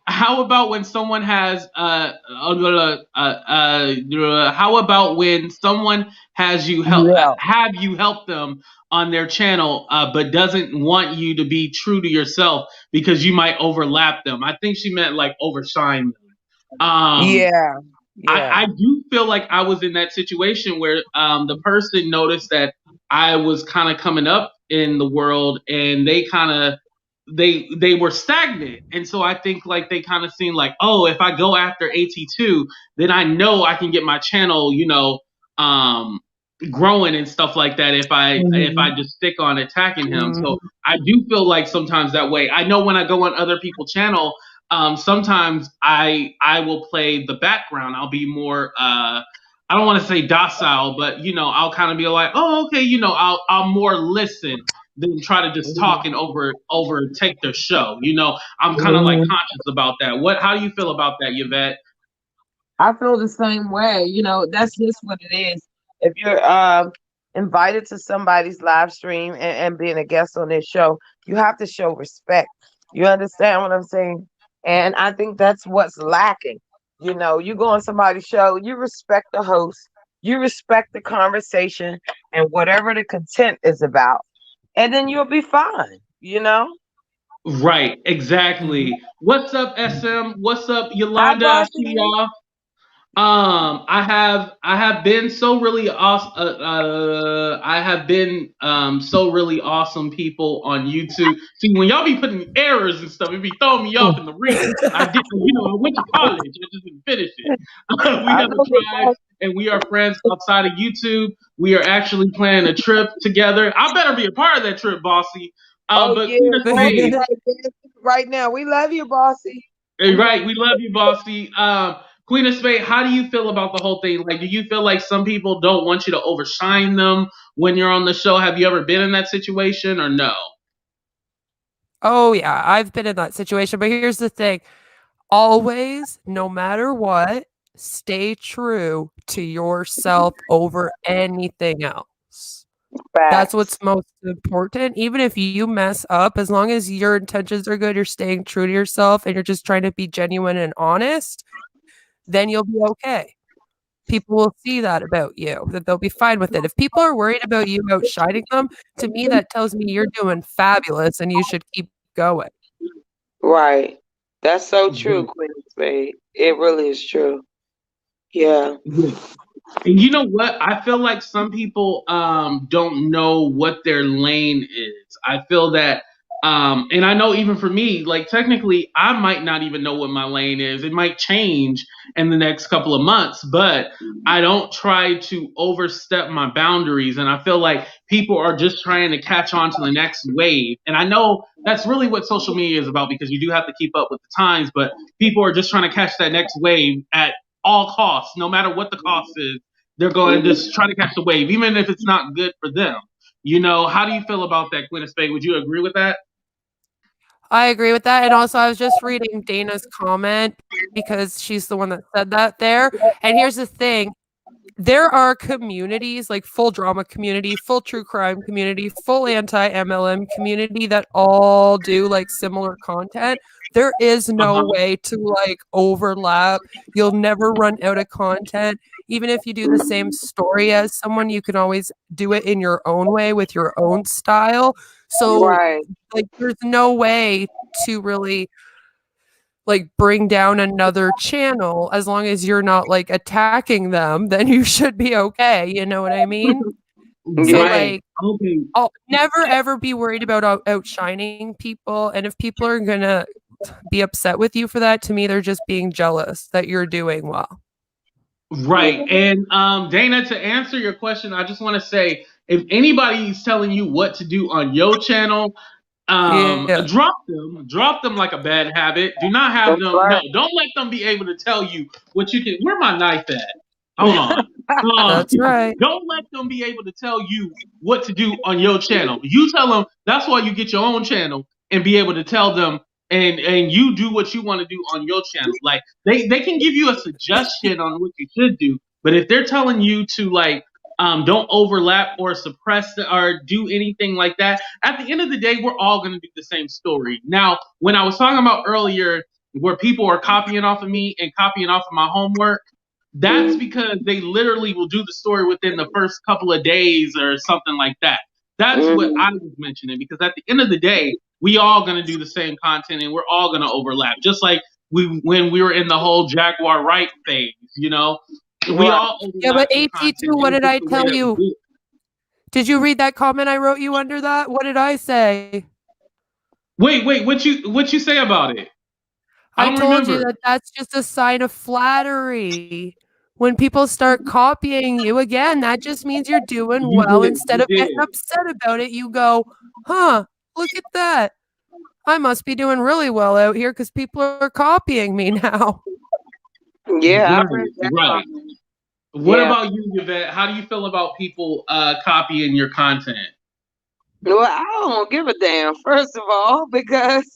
"How about when someone has how about when someone has you help Yeah. have you help them on their channel, but doesn't want you to be true to yourself because you might overlap them?" I think she meant like overshine them. Um, Yeah. Yeah. I do feel like I was in that situation where the person noticed that I was kind of coming up in the world, and they kind of they were stagnant, and so I think like they kind of seen like, oh, if I go after AT2, then I know I can get my channel, um, growing and stuff like that if I Mhm. just stick on attacking him. So Mhm. I do feel like sometimes that way. I know when I go on other people's channel, sometimes I will play the background. I'll be more I don't want to say docile, but I'll kind of be like, oh, okay, I'll more listen than try to just talk and overtake their show. I'm kind of like Mhm. conscious about that. How do you feel about that, Yvette? I feel the same way. That's just what it is. If you're invited to somebody's live stream and being a guest on their show, you have to show respect. You understand what I'm saying? And I think that's what's lacking. You go on somebody's show, you respect the host, you respect the conversation and whatever the content is about, and then you'll be fine. Right, Mhm. exactly. What's up, SM? What's up, Hi, Yolanda? I see Bossy. y'all. I have been so really awesome. I have been so really awesome people on YouTube. See, when y'all be putting errors and stuff, it be throwing me off in the reading. I didn't, I went to college. I just didn't finish it. We I have a know tribe, and we are friends outside of YouTube. We are actually planning a trip together. I better be a part of that trip, Bossy. Oh But yeah, Queen of Bossy Spades, right now. We love you, Bossy. right, we love you, Bossy. Queen of Spades, how do you feel about the whole thing? Like, do you feel like some people don't want you to overshine them when you're on the show? Have you ever been in that situation or no? Oh, yeah, I've been in that situation, but here's the thing. Always, no matter what, stay true to yourself over anything else. That's Facts. what's most important. Even if you mess up, as long as your intentions are good, you're staying true to yourself and you're just trying to be genuine and honest, then you'll be okay. People will see that about you, that they'll be fine with it. If people are worried about you outshining them, to me, that tells me you're doing fabulous and you should keep going. Right. That's so true, Yeah. Queen of Spade. It really is true. Yeah. Yeah. And you know what? I feel like some people don't know what their lane is. I feel that And I know even for me, like technically, I might not even know what my lane is. It might change in the next couple of months, but I don't try to overstep my boundaries. And I feel like people are just trying to catch on to the next wave. And I know that's really what social media is about because you do have to keep up with the times, but people are just trying to catch that next wave at all costs, no matter what the cost is. They're going to just try to catch the wave, even if it's not good for them. You know, how do you feel about that, Queen of Spades? Would you agree with that? I agree with that. And also, I was just reading Dana's comment because she's the one that said that there. And here's the thing. There are communities like full drama community, full true crime community, full anti-MLM community that all do like similar content. There is no way to like overlap. You'll never run out of content. Even if you do the same story as someone, you can always do it in your own way with your own style. So Right. like there's no way to really like bring down another channel as long as you're not like attacking them, then you should be okay. You know what I mean? So Right. like Okay. I'll never ever be worried about outshining people. And if people are gonna be upset with you for that, to me, they're just being jealous that you're doing well. Right. And Dana, to answer your question, I just want to say if anybody's telling you what to do on your channel, Yeah. drop them like a bad habit. Do not have That's them. No, right. don't let them be able to tell you what you can. Where my knife at? Hold on. That's right. Don't let them be able to tell you what to do on your channel. You tell them that's why you get your own channel and be able to tell them and you do what you want to do on your channel. Like they can give you a suggestion on what you should do, but if they're telling you to like don't overlap or suppress or do anything like that, at the end of the day, we're all going to do the same story. Now, when I was talking about earlier where people are copying off of me and copying off of my homework, that's because they literally will do the story within the first couple of days or something like that. That's what I was mentioning because at the end of the day, we all gonna do the same content and we're all gonna overlap. Just like when we were in the whole Jaguar Wright phase, you know, we Right. all Yeah, but overlap some content. AT2, what It's did just I the way tell that we you? do it. Did you read that comment I wrote you under that? What did I say? Wait, what you say about it? I I don't told you remember. that that's just a sign of flattery. When people start copying you again, that just means you're doing well. Instead You of getting did. upset about it, you go, huh, look at that. I must be doing really well out here because people are copying me now. Yeah, I read Right, that right. comment. What Yeah. about you, Yvette? How do you feel about people copying your content? Well, I don't give a damn, first of all, because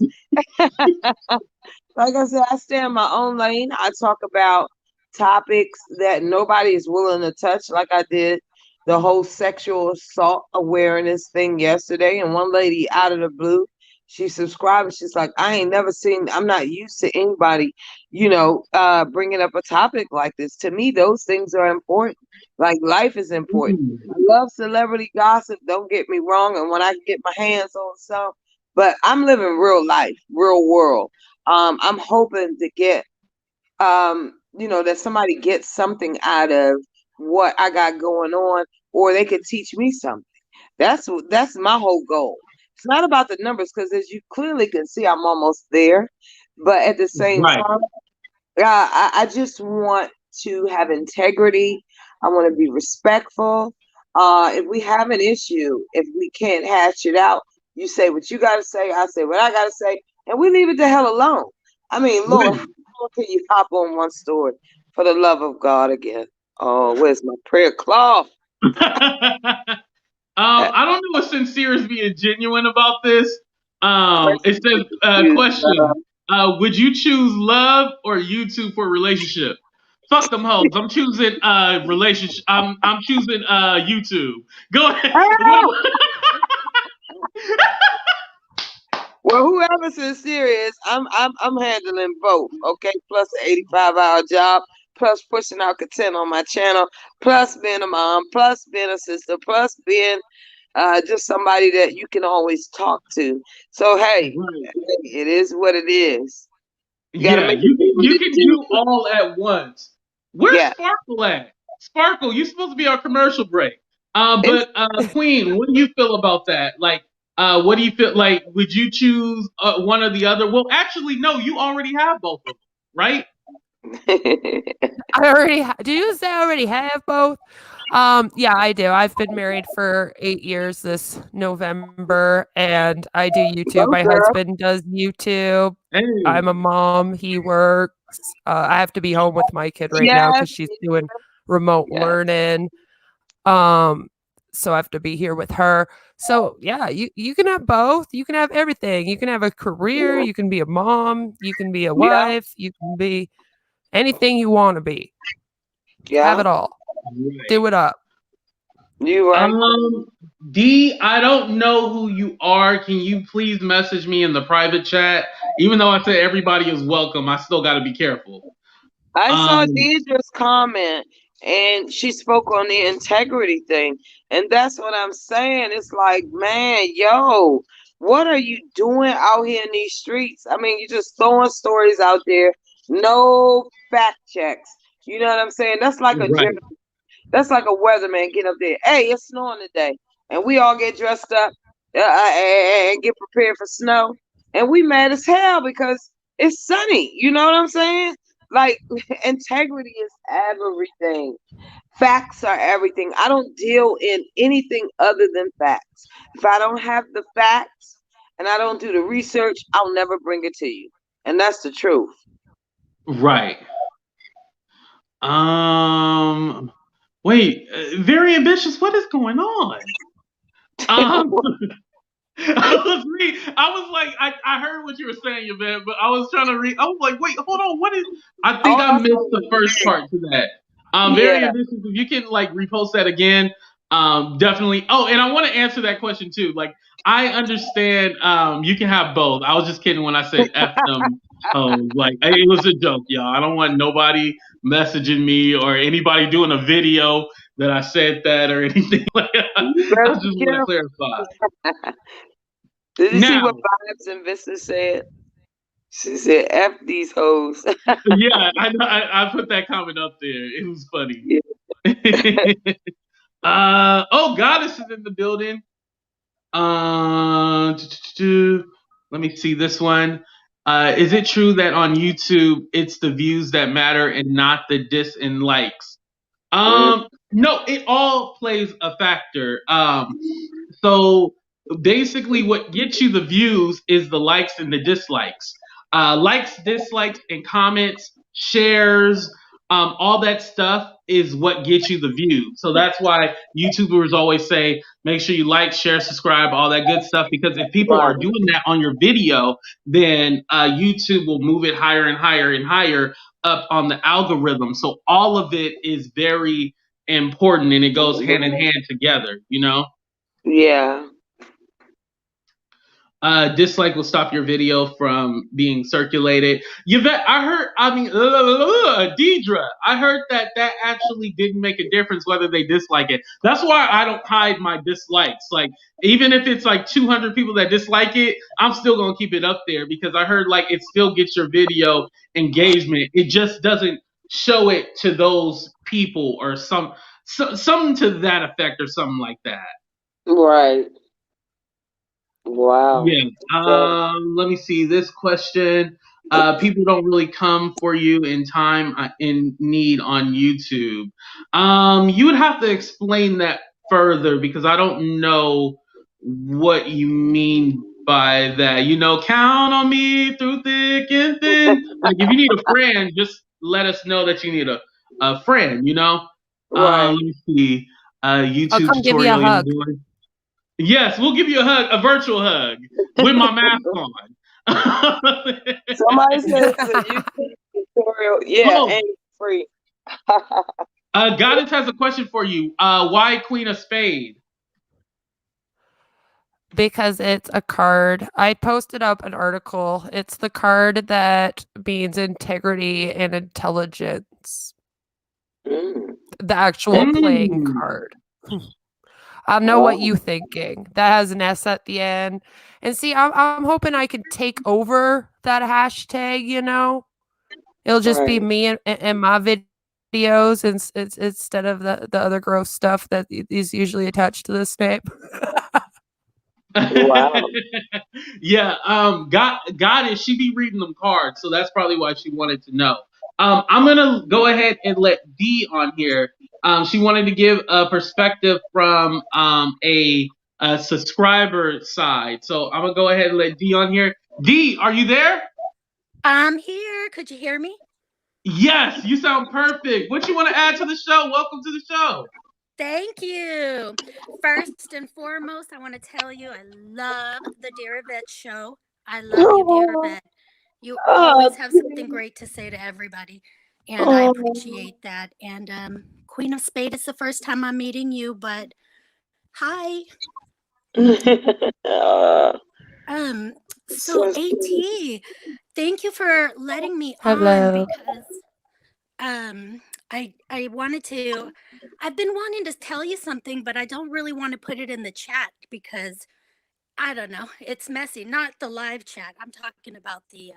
like I said, I stay in my own lane. I talk about topics that nobody is willing to touch, like I did the whole sexual assault awareness thing yesterday. And one lady out of the blue, she subscribed. And she's like, I ain't never seen, I'm not used to anybody, bringing up a topic like this. To me, those things are important. Like life is important. I love celebrity gossip. Don't get me wrong. And when I can get my hands on some, but I'm living real life, real world. I'm hoping to get, that somebody gets something out of what I got going on, or they could teach me something. That's my whole goal. It's not about the numbers because, as you clearly can see, I'm almost there. But at the same Right. time, I just want to have integrity. I want to be respectful. If we have an issue, if we can't hash it out, you say what you got to say, I say what I got to say, and we leave it the hell alone. I mean, Lord, how can you hop on one story for the love of God again? Oh, where's my prayer cloth? I don't know if sincere is being genuine about this. It says, You, question, would you choose love or YouTube for a relationship? Fuck them hoes. I'm choosing relationship. I'm choosing YouTube. Go ahead. Well, whoever's sincere is, I'm handling both. Okay, plus an 85-hour job, plus pushing out content on my channel, plus being a mom, plus being a sister, plus being just somebody that you can always talk to. So hey, Right. it is what it is. You gotta Yeah, make it do what you it can do. do all at once. Where's Yeah, Sparkle at? Sparkle, you supposed to be our commercial break. it's But Queen, what do you feel about that? Like, What do you feel like? Would you choose one or the other? Well, actually, no. You already have both of them, right? I already do you say I already have both? Yeah, I do. I've been married for 8 years this November, and I do YouTube. Go, My girl. husband does YouTube. Hey. I'm a mom. He works. I have to be home with my kid right now because she's doing remote learning. So I have to be here with her. So yeah, you can have both. You can have everything. You can have a career. You can be a mom. You can be a wife. You can be anything you want to be. Have it all. Right. Do it up. You right. D, I don't know who you are. Can you please message me in the private chat? Even though I said everybody is welcome, I still got to be careful. I saw Deidre's comment, and she spoke on the integrity thing, and that's what I'm saying. It's like, man, yo, what are you doing out here in these streets? I mean, you're just throwing stories out there, no fact checks. You know what I'm saying? That's like a Right. that's like a weatherman getting up there. Hey, it's snowing today, and we all get dressed up and get prepared for snow, and we mad as hell because it's sunny. You know what I'm saying? Like, integrity is everything. Facts are everything. I don't deal in anything other than facts. If I don't have the facts and I don't do the research, I'll never bring it to you. And that's the truth. Right. Wait, very ambitious. What is going on? I was like, I heard what you were saying, Yvette, but I was trying to read. I was like, wait, hold on. What is? I think I missed the first part to that. Very ambitious. If you can like repost that again, definitely. Oh, and I want to answer that question too. Like, I understand. You can have both. I was just kidding when I said F them. Like it was a joke, y'all. I don't want nobody messaging me or anybody doing a video that I said that or anything like that. I just want to clarify. Did you see what Vibes and Vista said? She said, F these hoes. Yeah, I put that comment up there. It was funny. Yeah. Goddess is in the building. Let me see this one. Is it true that on YouTube it's the views that matter and not the dis and likes? No, it all plays a factor. So basically what gets you the views is the likes and the dislikes. Likes, dislikes, and comments, shares, all that stuff is what gets you the views. So that's why YouTubers always say, make sure you like, share, subscribe, all that good stuff. Because if people are doing that on your video, then YouTube will move it higher and higher and higher up on the algorithm. So all of it is very important and it goes hand in hand together, you know? Yeah. Dislike will stop your video from being circulated. Yvette, Deidre, I heard that actually didn't make a difference whether they dislike it. That's why I don't hide my dislikes. Like, even if it's like 200 people that dislike it, I'm still going to keep it up there because I heard like it still gets your video engagement. It just doesn't show it to those people or something to that effect or something like that. Right. Wow. Yeah. Let me see this question. People don't really come for you in time in need on YouTube. You would have to explain that further because I don't know what you mean by that. You know, count on me through thick and thin. Like if you need a friend, just let us know that you need a friend. You know. Right. Let me see. YouTube I'll come tutorial give you a hug. doing. Yes, we'll give you a hug, a virtual hug, with my mask on. Somebody says it's a YouTube tutorial. Yeah, and free. Goddess has a question for you. Why Queen of Spade? Because it's a card. I posted up an article. It's the card that means integrity and intelligence. The actual playing card. I know what you thinking. That has an S at the end. And see, I'm hoping I can take over that hashtag, you know? It'll just be me and my videos instead of the other gross stuff that is usually attached to this name. Wow. Yeah, God, she be reading them cards, so that's probably why she wanted to know. I'm gonna go ahead and let Dee on here. She wanted to give a perspective from a subscriber side, so I'm gonna go ahead and let Dee on here. Dee, are you there? I'm here. Could you hear me? Yes, you sound perfect. What you want to add to the show? Welcome to the show. Thank you. First and foremost, I want to tell you I love the Dear Yvette Show. I love you, Dear Yvette. You always have something great to say to everybody, and I appreciate that. And Queen of Spade, it's the first time I'm meeting you, but hi. So AT, thank you for letting me on Hello. because I wanted to. I've been wanting to tell you something, but I don't really want to put it in the chat because I don't know. It's messy. Not the live chat. I'm talking about the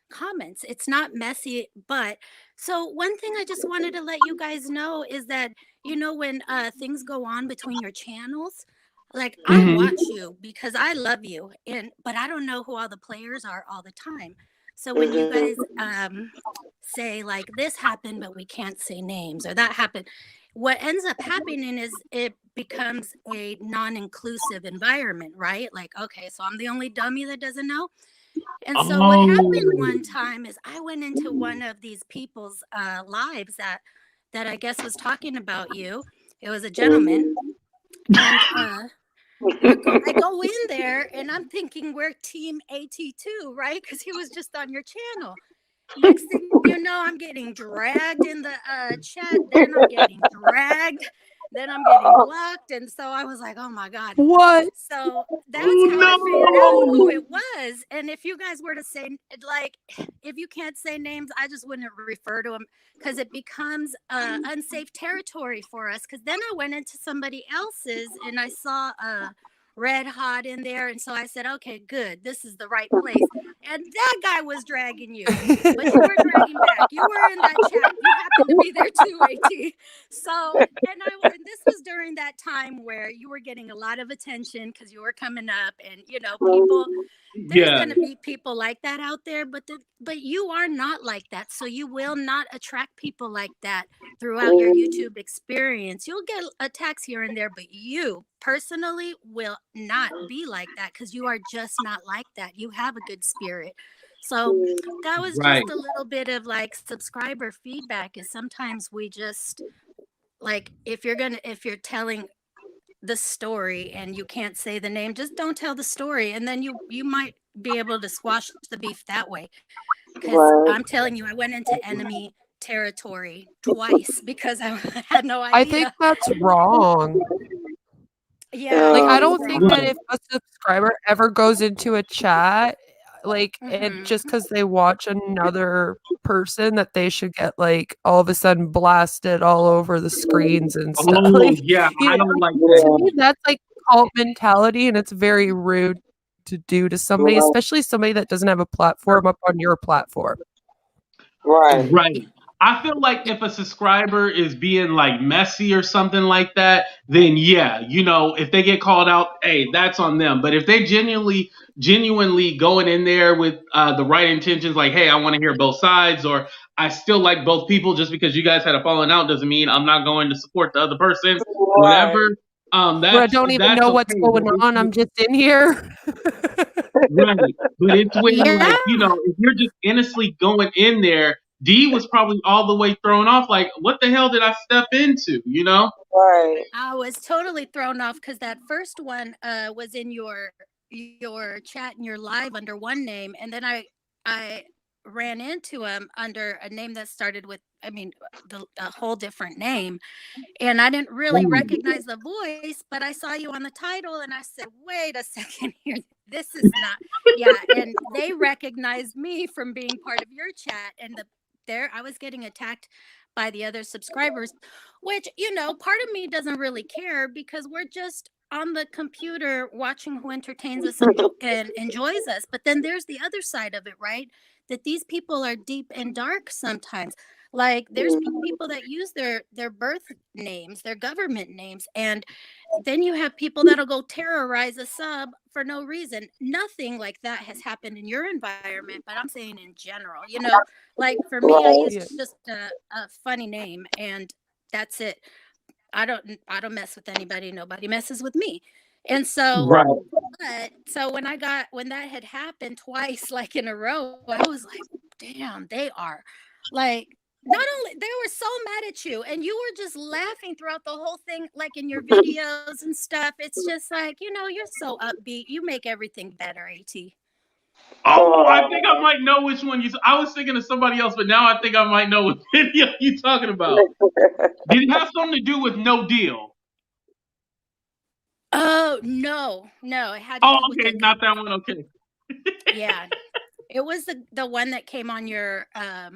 comments. It's not messy, but so one thing I just wanted to let you guys know is that when things go on between your channels, like I watch you because I love you, but I don't know who all the players are all the time. So when you guys say like this happened, but we can't say names or that happened, what ends up happening is it becomes a non-inclusive environment, right? Like, okay, so I'm the only dummy that doesn't know. And so what happened one time is I went into one of these people's lives that I guess was talking about you. It was a gentleman. And I go in there and I'm thinking we're team AT2, right? Because he was just on your channel. Next thing you know, I'm getting dragged in the chat. Then I'm getting dragged. Then I'm getting blocked. And so I was like, oh my God. What? So that's how I figured out who it was. And if you guys were to say, like, if you can't say names, I just wouldn't refer to them because it becomes unsafe territory for us. Because then I went into somebody else's and I saw Red Hot in there. And so I said, okay, good. This is the right place. And that guy was dragging you, but you were dragging back. You were in that chat. You happened to be there too, AT. So, and this was during that time where you were getting a lot of attention because you were coming up, and people. There's going to be people like that out there, but you are not like that. So you will not attract people like that throughout your YouTube experience. You'll get attacks here and there, but you personally will not be like that because you are just not like that. You have a good spirit. So that was just a little bit of like subscriber feedback is sometimes we just like, if you're telling the story and you can't say the name, just don't tell the story, and then you might be able to squash the beef that way. Because I'm telling you, I went into enemy territory twice because I had no idea. I think that's wrong. Yeah, like I don't think that if a subscriber ever goes into a chat, like and just because they watch another person, that they should get like all of a sudden blasted all over the screens and stuff. Like, I don't like that. To me, that's like cult mentality, and it's very rude to do to somebody, especially somebody that doesn't have a platform up on your platform. Right. I feel like if a subscriber is being like messy or something like that, then yeah, if they get called out, hey, that's on them. But if they genuinely going in there with the right intentions, like, hey, I want to hear both sides, or I still like both people, just because you guys had a falling out doesn't mean I'm not going to support the other person, whatever. I don't even know what's going on. I'm just in here. Right. But it's when like, if you're just innocently going in there, Dee was probably all the way thrown off, like, what the hell did I step into, I was totally thrown off because that first one was in your chat and your live under one name, and then I ran into him under a name that started with a whole different name, and I didn't really recognize the voice, but I saw you on the title and I said, wait a second here, this is not and they recognized me from being part of your chat, and I was getting attacked by the other subscribers, which part of me doesn't really care because we're just on the computer watching who entertains us and enjoys us. But then there's the other side of it, right? that these people are deep and dark sometimes. Like there's people that use their birth names, their government names, and then you have people that'll go terrorize a sub for no reason. Nothing like that has happened in your environment, but I'm saying in general, like for me, I use just a funny name and that's it. I don't mess with anybody. Nobody messes with me. And so, so when that had happened twice, like in a row, I was like, damn, they are like, not only they were so mad at you and you were just laughing throughout the whole thing, like in your videos and stuff. It's just like, you're so upbeat. You make everything better, AT. Oh, I think I might know which one I was thinking of somebody else, but now I think I might know what video you're talking about. Did it have something to do with No Deal? Oh, no, it had to do with not that one. Okay. Yeah. It was the one that came on your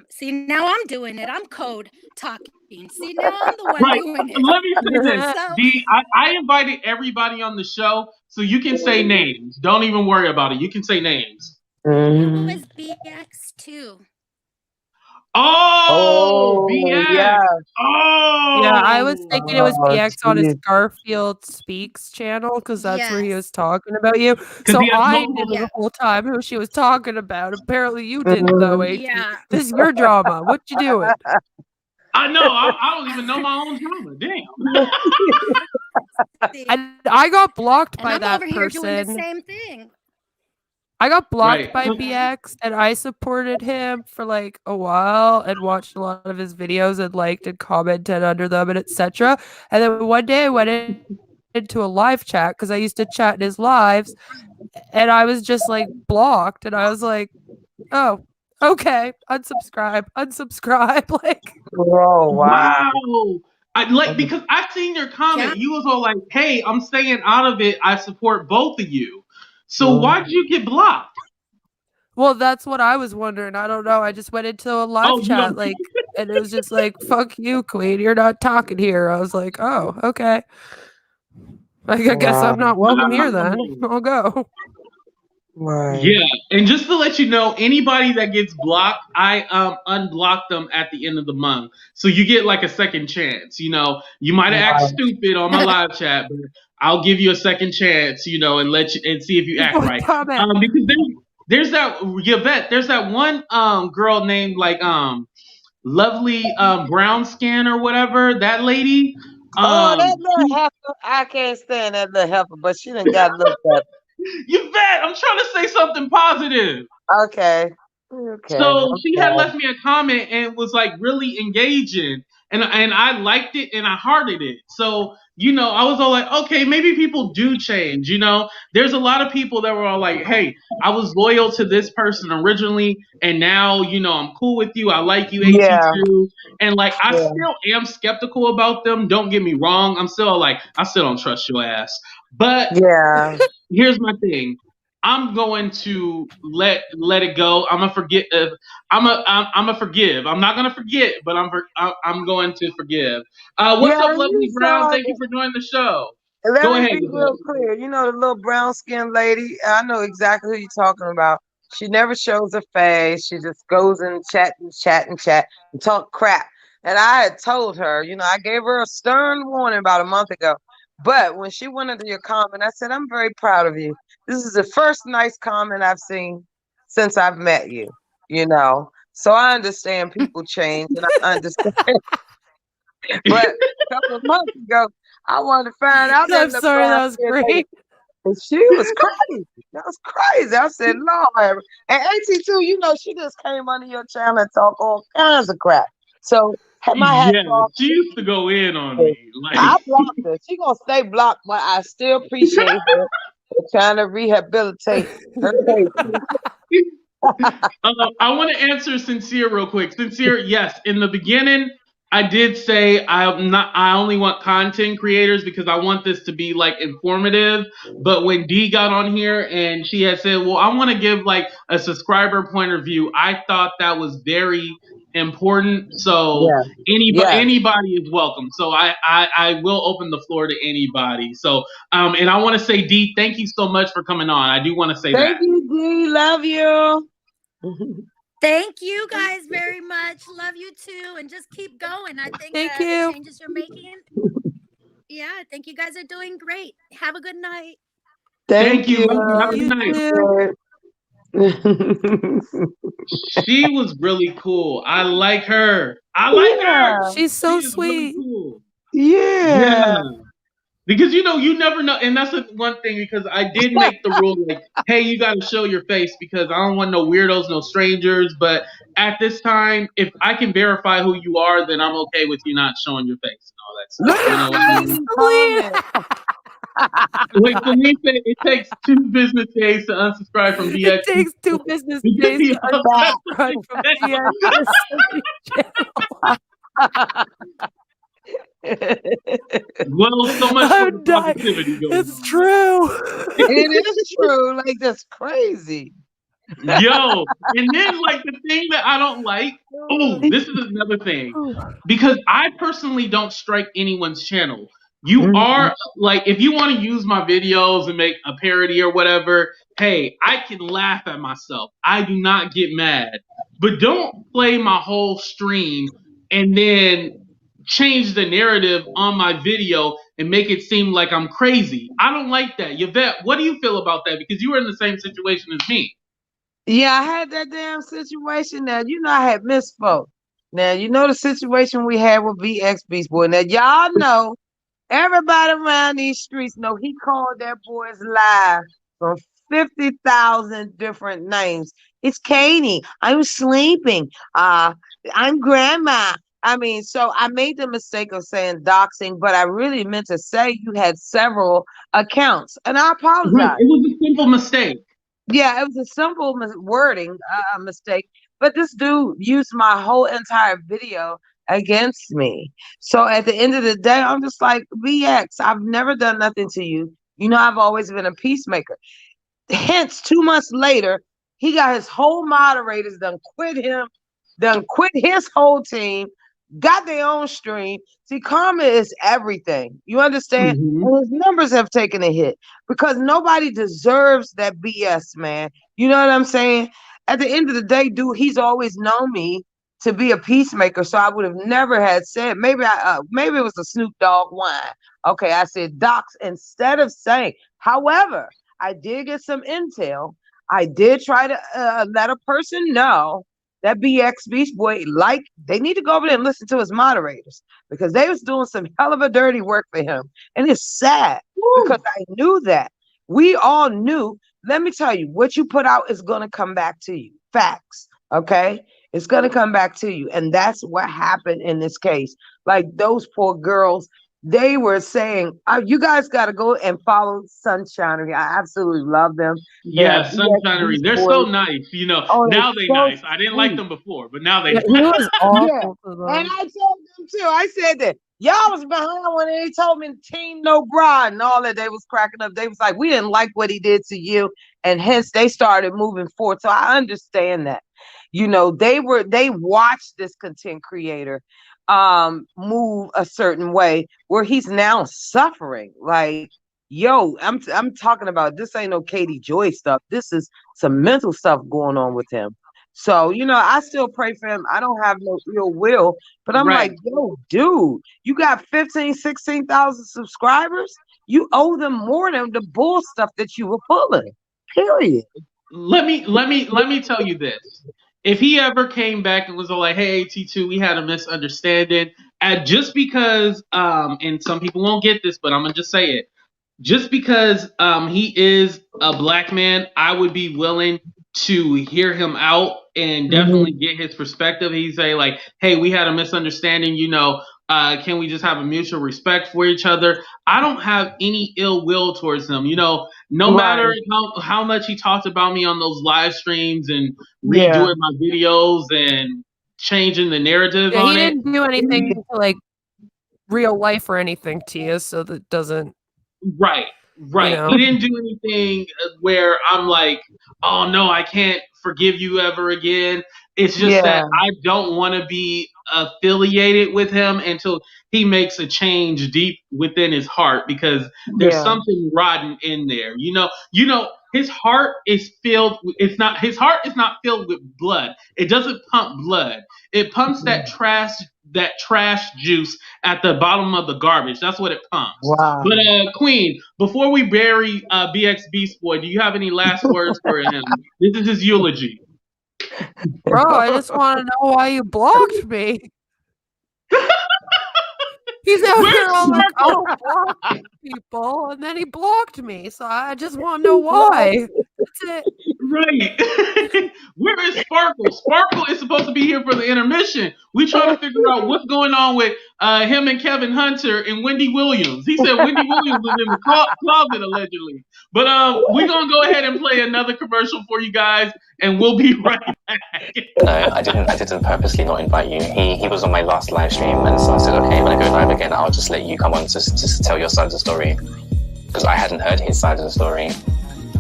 see, now I'm doing it. I'm code talking. See, now I'm the one doing it. Let me say this. Dee, I invited everybody on the show, so you can say names. Don't even worry about it. You can say names. It was BX too. Oh, BX. Yeah. Oh, yeah. I was thinking it was BX on his Garfield Speaks channel because that's where he was talking about you. So I knew the whole time who she was talking about. Apparently, you didn't know. Yeah. This is your drama. What you doing? I know. I don't even know my own drama. Damn. And I got blocked by I'm that over person. Here doing the same thing. I got blocked by BX and I supported him for like a while and watched a lot of his videos and liked and commented under them and etc. And then one day I went into a live chat because I used to chat in his lives and I was just like blocked and I was like, oh, okay, unsubscribe. Like, oh wow. Because I seen your comment. You was all like, hey, I'm staying out of it. I support both of you. So why'd you get blocked? Well, that's what I was wondering. I don't know. I just went into a live chat, like, and it was just like, fuck you, queen. You're not talking here. I was like, oh, okay. Like, I guess I'm not welcome here then. I'll go. Right. Yeah, and just to let you know, anybody that gets blocked, I unblock them at the end of the month. So you get like a second chance. You might have acted stupid on my live chat, but I'll give you a second chance, and let you and see if you act right. Because there's that Yvette, there's that one girl named like Lovely Brown Skin or whatever, that lady. That little heifer, I can't stand that little heifer, but she done got looked up. Yvette, I'm trying to say something positive. Okay. So she had left me a comment and was like really engaging, and I liked it and I hearted it. So I was all like, okay, maybe people do change. There's a lot of people that were all like, hey, I was loyal to this person originally, and now I'm cool with you. I like you, AT2, and like I still am skeptical about them. Don't get me wrong. I'm still like I still don't trust your ass. But here's my thing. I'm going to let it go. I'm gonna forget. I'm a forgive. I'm not gonna forget, but I'm going to forgive. What's up, Lovely Brown? Thank you for joining the show. Go ahead. Be real clear. The little brown skinned lady. I know exactly who you're talking about. She never shows her face. She just goes and chat and talk crap. And I had told her, I gave her a stern warning about a month ago. But when she went into your comment, I said, I'm very proud of you. This is the first nice comment I've seen since I've met you, So I understand people change and I understand. But a couple of months ago, I wanted to find out. I'm sorry, that was great. And she was crazy. That was crazy. I said, Lord. And AT2, she just came under your channel and talk all kinds of crap. So my hat off. She used to go in on me. I blocked her. She gonna stay blocked, but I still appreciate her for trying to rehabilitate her. I want to answer Sincere real quick. Sincere, yes. In the beginning, I did say I only want content creators because I want this to be like informative. But when Dee got on here and she had said, well, I want to give like a subscriber point of view, I thought that was very important. So anybody is welcome. So I will open the floor to anybody. So and I want to say, Dee, thank you so much for coming on. I do want to say thank you, Dee. Love you. Thank you guys very much. Love you too, and just keep going. I think Thank the you. changes you're making. Yeah, I think you guys are doing great. Have a good night. Thank you, Monkey. Have a You good night. too. She was really cool. I like her. I like her. She's so She is really sweet. cool. Yeah. Because you never know, and that's one thing. Because I did make the rule, like, hey, you got to show your face because I don't want no weirdos, no strangers. But at this time, if I can verify who you are, then I'm okay with you not showing your face and all that stuff. Look You know what I at mean? Celine. Wait, Celine said it takes 2 business days to unsubscribe from DX. It takes 2 business days to unsubscribe from DX. Well, so much for the positivity going It's on. true. It is true. Like, that's crazy. Yo, and then like the thing that I don't like, this is another thing. Because I personally don't strike anyone's channel. You are like, if you want to use my videos and make a parody or whatever, hey, I can laugh at myself. I do not get mad. But don't play my whole stream and then change the narrative on my video and make it seem like I'm crazy. I don't like that. Yvette, what do you feel about that? Because you were in the same situation as me. Yeah, I had that damn situation. Now, you know, I had misspoke. Now, you know the situation we had with BX Beast Boy. Now, y'all know, everybody around these streets know he called that boy's live from 50,000 different names. It's Katie. I'm sleeping. I'm grandma. I mean, so I made the mistake of saying doxing, but I really meant to say you had several accounts, and I apologize. Right. It was a simple mistake. Yeah, it was a simple wording mistake, but this dude used my whole entire video against me. So at the end of the day, I'm just like, BX, I've never done nothing to you. You know, I've always been a peacemaker. Hence, 2 months later, he got his whole moderators done quit his whole team, got their own stream. See, karma is everything. You understand? And his numbers have taken a hit because nobody deserves that BS, man. You know what I'm saying? At the end of the day, dude, he's always known me to be a peacemaker, so I would have never had said, maybe it was a Snoop Dogg whine. Okay, I said docs instead of saying. However, I did get some intel. I did try to let a person know that BX Beast Boy, like, they need to go over there and listen to his moderators because they was doing some hell of a dirty work for him. And it's sad because I knew that. We all knew. Let me tell you, what you put out is going to come back to you. Facts. Okay? It's going to come back to you. And that's what happened in this case. Like, those poor girls, they were saying, you guys got to go and follow Sunshinery. I absolutely love them. Yeah, Sunshinery. They're so nice. You know, now they so nice. I didn't like them before, but now they Yeah, he was awful to And them. I told them too. I said that y'all was behind when they told me team no bra and all that. They was cracking up. They was like, we didn't like what he did to you, and hence they started moving forward. So I understand that. You know, they watched this content creator move a certain way where he's now suffering. Like, yo, I'm talking about, this ain't no Katie Joy stuff. This is some mental stuff going on with him. So, you know, I still pray for him. I don't have no ill will, but I'm like, yo, dude, you got 15, 16,000 subscribers. You owe them more than the bull stuff that you were pulling. Period. Let me tell you this. If he ever came back and was all like, "Hey, T2, we had a misunderstanding," and just because, and some people won't get this, but I'm gonna just say it. Just because he is a black man, I would be willing to hear him out and definitely get his perspective. He'd say like, "Hey, we had a misunderstanding. You know, can we just have a mutual respect for each other?" I don't have any ill will towards him. You know, no matter how much he talked about me on those live streams and redoing my videos and changing the narrative Yeah, on he it. didn't do anything to like real life or anything, Tia, so that doesn't. Right. You know. He didn't do anything where I'm like, oh no, I can't forgive you ever again. It's just that I don't want to be affiliated with him until he makes a change deep within his heart because there's something rotten in there. You know, his heart is filled. It's not his heart is not filled with blood. It doesn't pump blood. It pumps that trash juice at the bottom of the garbage. That's what it pumps. Wow. But Queen, before we bury BX Beast Boy, do you have any last words for him? This is his eulogy. Bro, I just want to know why you blocked me. He's out here all like, oh, block people, and then he blocked me. So I just want to know why. That's it. Right. Where is Sparkle? Sparkle is supposed to be here for the intermission. We trying to figure out what's going on with him and Kevin Hunter and Wendy Williams. He said Wendy Williams was in the closet allegedly. But we're going to go ahead and play another commercial for you guys, and we'll be right back. No, I didn't purposely not invite you. He was on my last live stream, and so I said, okay, when I go live again, I'll just let you come on to just tell your side of the story. Because I hadn't heard his side of the story.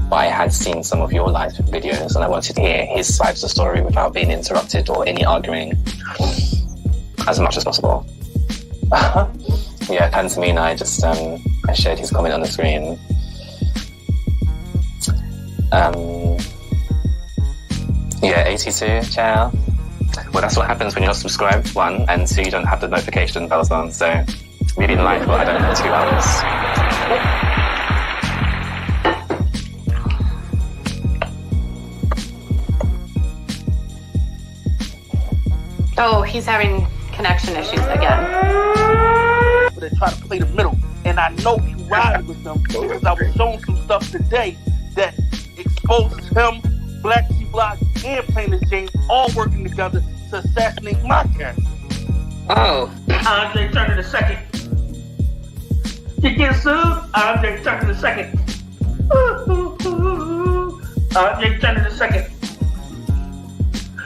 But I had seen some of your live videos, and I wanted to hear his side of the story without being interrupted or any arguing as much as possible. Yeah, Pantomina, I shared his comment on the screen. Yeah, 82, ciao. Well, that's what happens when you're not subscribed, one, and two, you don't have the notification bells on, so we've been live for, 2 hours. Oh, he's having connection issues again. They try to play the middle, and I know he riding with them because I was showing some stuff today that exposes him, Black T Block, and Plainest James all working together to assassinate my character. Oh. Andre Turner the second. You get sued? Andre Turner the second. Andre Turner the second.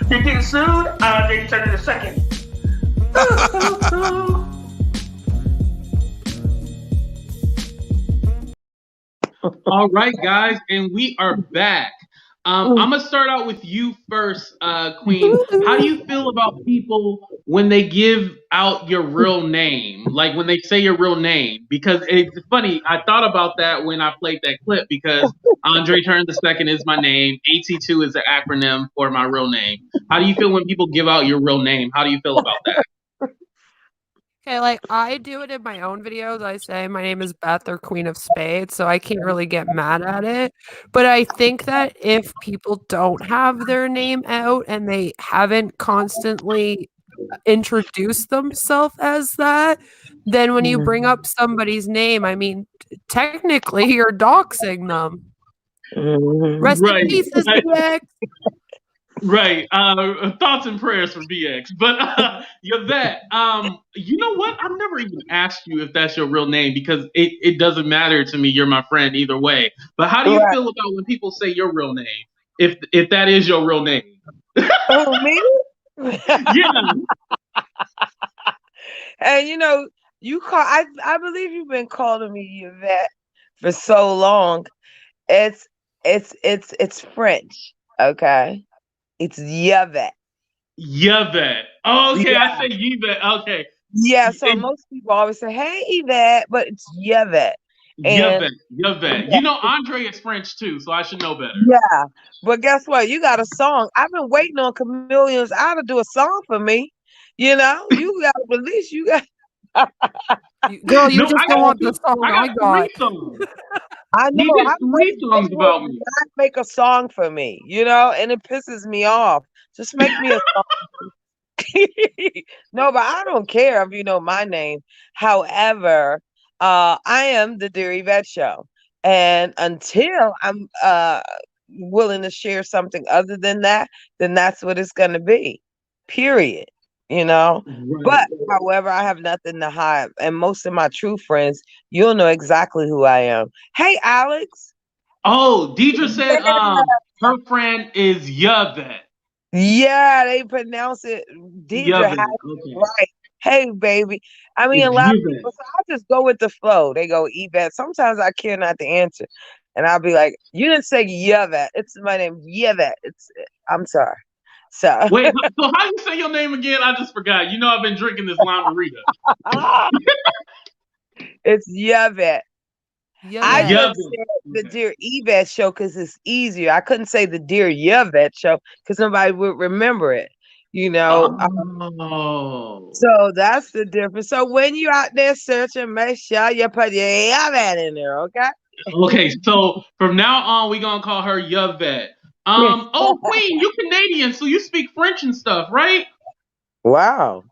You get sued? Andre Turner the second. All right, guys, and we are back. I'm gonna start out with you first, Queen. How do you feel about people when they give out your real name, like when they say your real name? Because it's funny, I thought about that when I played that clip because Andre Turner II is my name. AT2 is the acronym for my real name. How do you feel when people give out your real name? How do you feel about that? Okay, like I do it in my own videos. I say my name is Beth or Queen of Spades, so I can't really get mad at it. But I think that if people don't have their name out and they haven't constantly introduced themselves as that, then when you bring up somebody's name, I mean, technically you're doxing them. Rest in peace, BX. Right. Thoughts and prayers for BX. But Yvette, you know what? I've never even asked you if that's your real name because it doesn't matter to me. You're my friend either way. But how do you feel about when people say your real name? If that is your real name? Oh, me? Yeah. And you know, I believe you've been calling me Yvette for so long. It's French, okay? It's Yvette. Yvette. Oh, okay, Yeah. I say Yvette. Okay. Yeah, so most people always say, "Hey, Yvette," but it's Yvette. Yvette. You know, Andre is French too, so I should know better. Yeah, but guess what? You got a song. I've been waiting on Chameleon's Eye to do a song for me. You know, you got to release. You got. Girl, you just don't want the song I got. 3 songs. I know. He did 3 songs about me. Not make a song for me, you know, and it pisses me off. Just make me a song. No, but I don't care if you know my name. However, I am the Dear Yvette Show, and until I'm willing to share something other than that, then that's what it's going to be. Period. You know, but however, I have nothing to hide, and most of my true friends, you'll know exactly who I am. Hey, Alex. Oh, Deidre said her friend is Yvette. Yeah, they pronounce it Deidre. Okay. Right. Hey, baby. I mean, It's a lot of Yvette. people, so I just go with the flow. They go Yvette. Sometimes I care not to answer, and I'll be like, "You didn't say Yvette. It's my name, Yvette. I'm sorry." So Wait, so how you say your name again? I just forgot. You know I've been drinking this Lime Marita. it's Yvette. I Yvette. just said the Dear Yvette Show because it's easier. I couldn't say the Dear Yvette Show because nobody would remember it, you know. Oh. So that's the difference. So when you're out there searching, make sure you put your Yvette in there, okay? Okay, so from now on, we're gonna call her Yvette. Oh, Queen, you Canadian, so you speak French and stuff, right? Wow.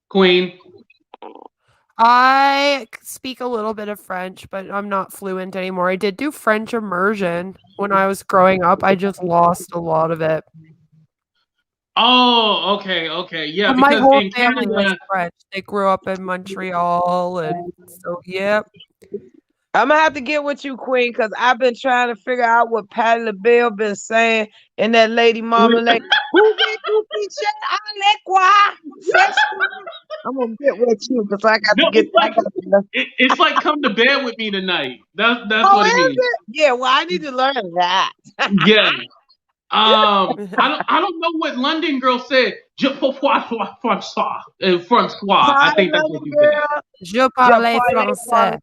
Queen. I speak a little bit of French, but I'm not fluent anymore. I did do French immersion when I was growing up. I just lost a lot of it. Oh, okay, yeah. But my Because whole in family was Canada, French. They grew up in Montreal, and so yep. I'm gonna have to get with you, Queen, because I've been trying to figure out what Patti LaBelle been saying in that Lady Marmalade. I'm gonna get with you because I got no, to get. it's like come to bed with me tonight. That's Oh, what it is means. it? Yeah. Well, I need to learn that. Yeah. I don't know what London girl said. Je peux voir François. Francois. I think that's what you said. Je parle français.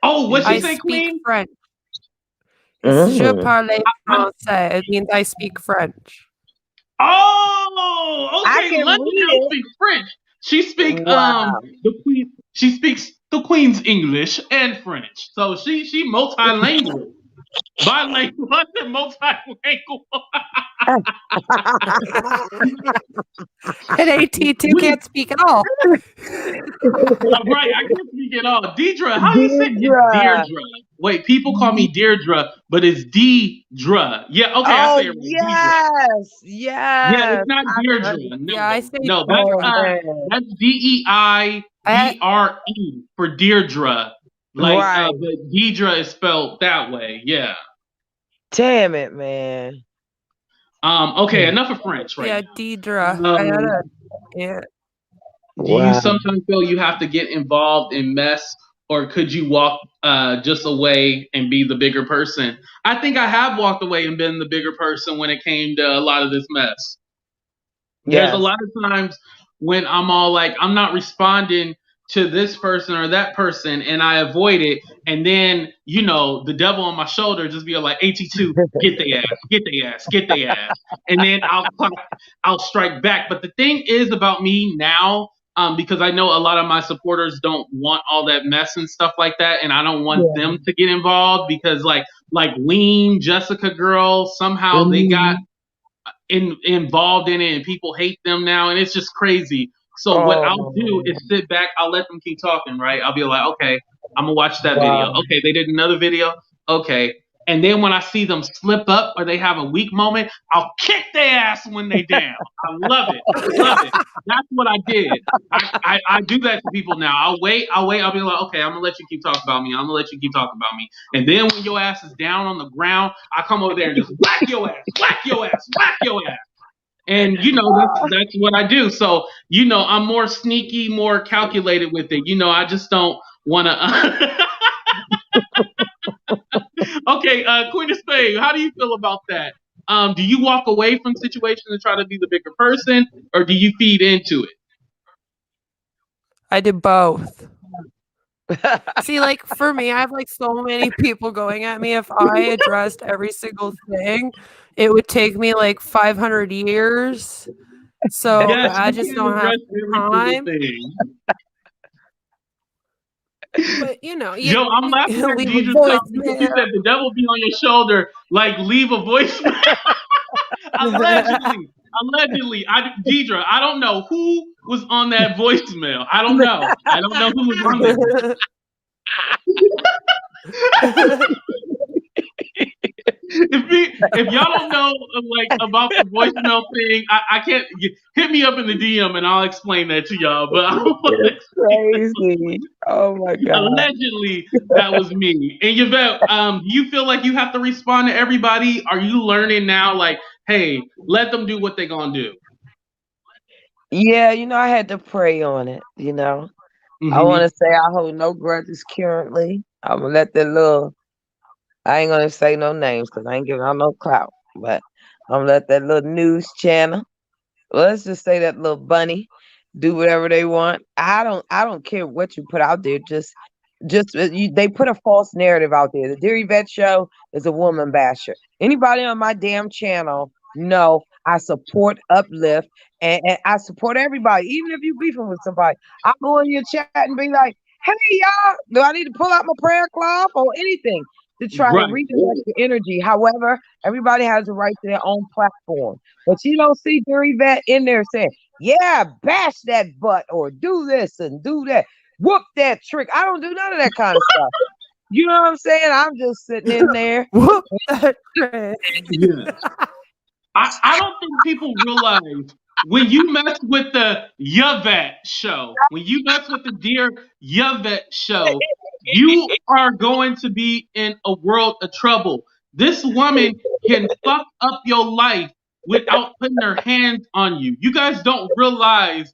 Oh, what she I say, speak Queen? French. It's je parle français. It means I speak French. Oh, I okay. can London read girl it. speaks French. She speak Wow. the Queen. She speaks the Queen's English and French. So she multilingual. Bilingual, multilingual. And AT2 can't speak at all. Right, I can't speak at all. Deidre, how you say it? It's Deirdre. Wait, people call me Deirdre, but it's Deidre. Yeah, okay, I say it right. Deidre. Yes. Yeah, it's not Deirdre. Yeah, I say No, that's DEIDRE for Deirdre. Like, Right. but Deidre is spelled that way. Yeah. Damn it, man. Okay, enough of French right Yeah, now. Deidre. Yeah. Do you sometimes feel you have to get involved in mess, or could you walk just away and be the bigger person? I think I have walked away and been the bigger person when it came to a lot of this mess. There's a lot of times when I'm all like, I'm not responding to this person or that person, and I avoid it. And then, you know, the devil on my shoulder just be like, AT2, get their ass, get their ass, get their ass. And then I'll strike back. But the thing is about me now, because I know a lot of my supporters don't want all that mess and stuff like that, and I don't want them to get involved because like Ween, Jessica girl, somehow they got involved in it and people hate them now, and it's just crazy. So what I'll do is sit back, I'll let them keep talking, right? I'll be like, okay, I'm gonna watch that video. Okay, they did another video. Okay. And then when I see them slip up or they have a weak moment, I'll kick their ass when they down. I love it. Love it. That's what I did. I do that to people now. I'll wait. I'll be like, okay, I'm gonna let you keep talking about me. I'm gonna let you keep talking about me. And then when your ass is down on the ground, I come over there and just whack your ass, whack your ass, whack your ass. And you know, that's what I do. So, you know, I'm more sneaky, more calculated with it. You know, I just don't wanna Okay, Queen of Spades, how do you feel about that? Do you walk away from situations and try to be the bigger person, or do you feed into it? I do both. See, like for me, I have like so many people going at me. If I addressed every single thing, it would take me like 500 years. So yes, I just don't have time. But you know, Yo, I'm laughing at Jesus because he said the devil be on your shoulder, like leave a voicemail. Allegedly, Deidre, I don't know who was on that voicemail. I don't know who was on there. If y'all don't know like about the voicemail thing, I can't hit me up in the DM and I'll explain that to y'all. But it's crazy. Oh my god! Allegedly, that was me. And Yvette, do you feel like you have to respond to everybody? Are you learning now? Like, hey, let them do what they're gonna do. Yeah, you know, I had to pray on it. You know, I want to say I hold no grudges currently. I'm gonna let that little. I ain't gonna say no names because I ain't giving out no clout. But I'm gonna let that little news channel. Let's just say that little bunny do whatever they want. I don't care what you put out there. They put a false narrative out there. The Dear Yvette Show is a woman basher. Anybody on my damn channel know I support uplift and I support everybody. Even if you beefing with somebody, I'll go in your chat and be like, hey y'all, do I need to pull out my prayer cloth or anything to try to Right. redirect the energy? However, everybody has a right to their own platform. But you don't see Dear Yvette in there saying, yeah, bash that butt or do this and do that. Whoop that trick. I don't do none of that kind of stuff. You know what I'm saying? I'm just sitting in there. Whoop that trick. Yeah. I don't think people realize when you mess with the Yvette Show, when you mess with the Dear Yvette Show, you are going to be in a world of trouble. This woman can fuck up your life without putting her hands on you. You guys don't realize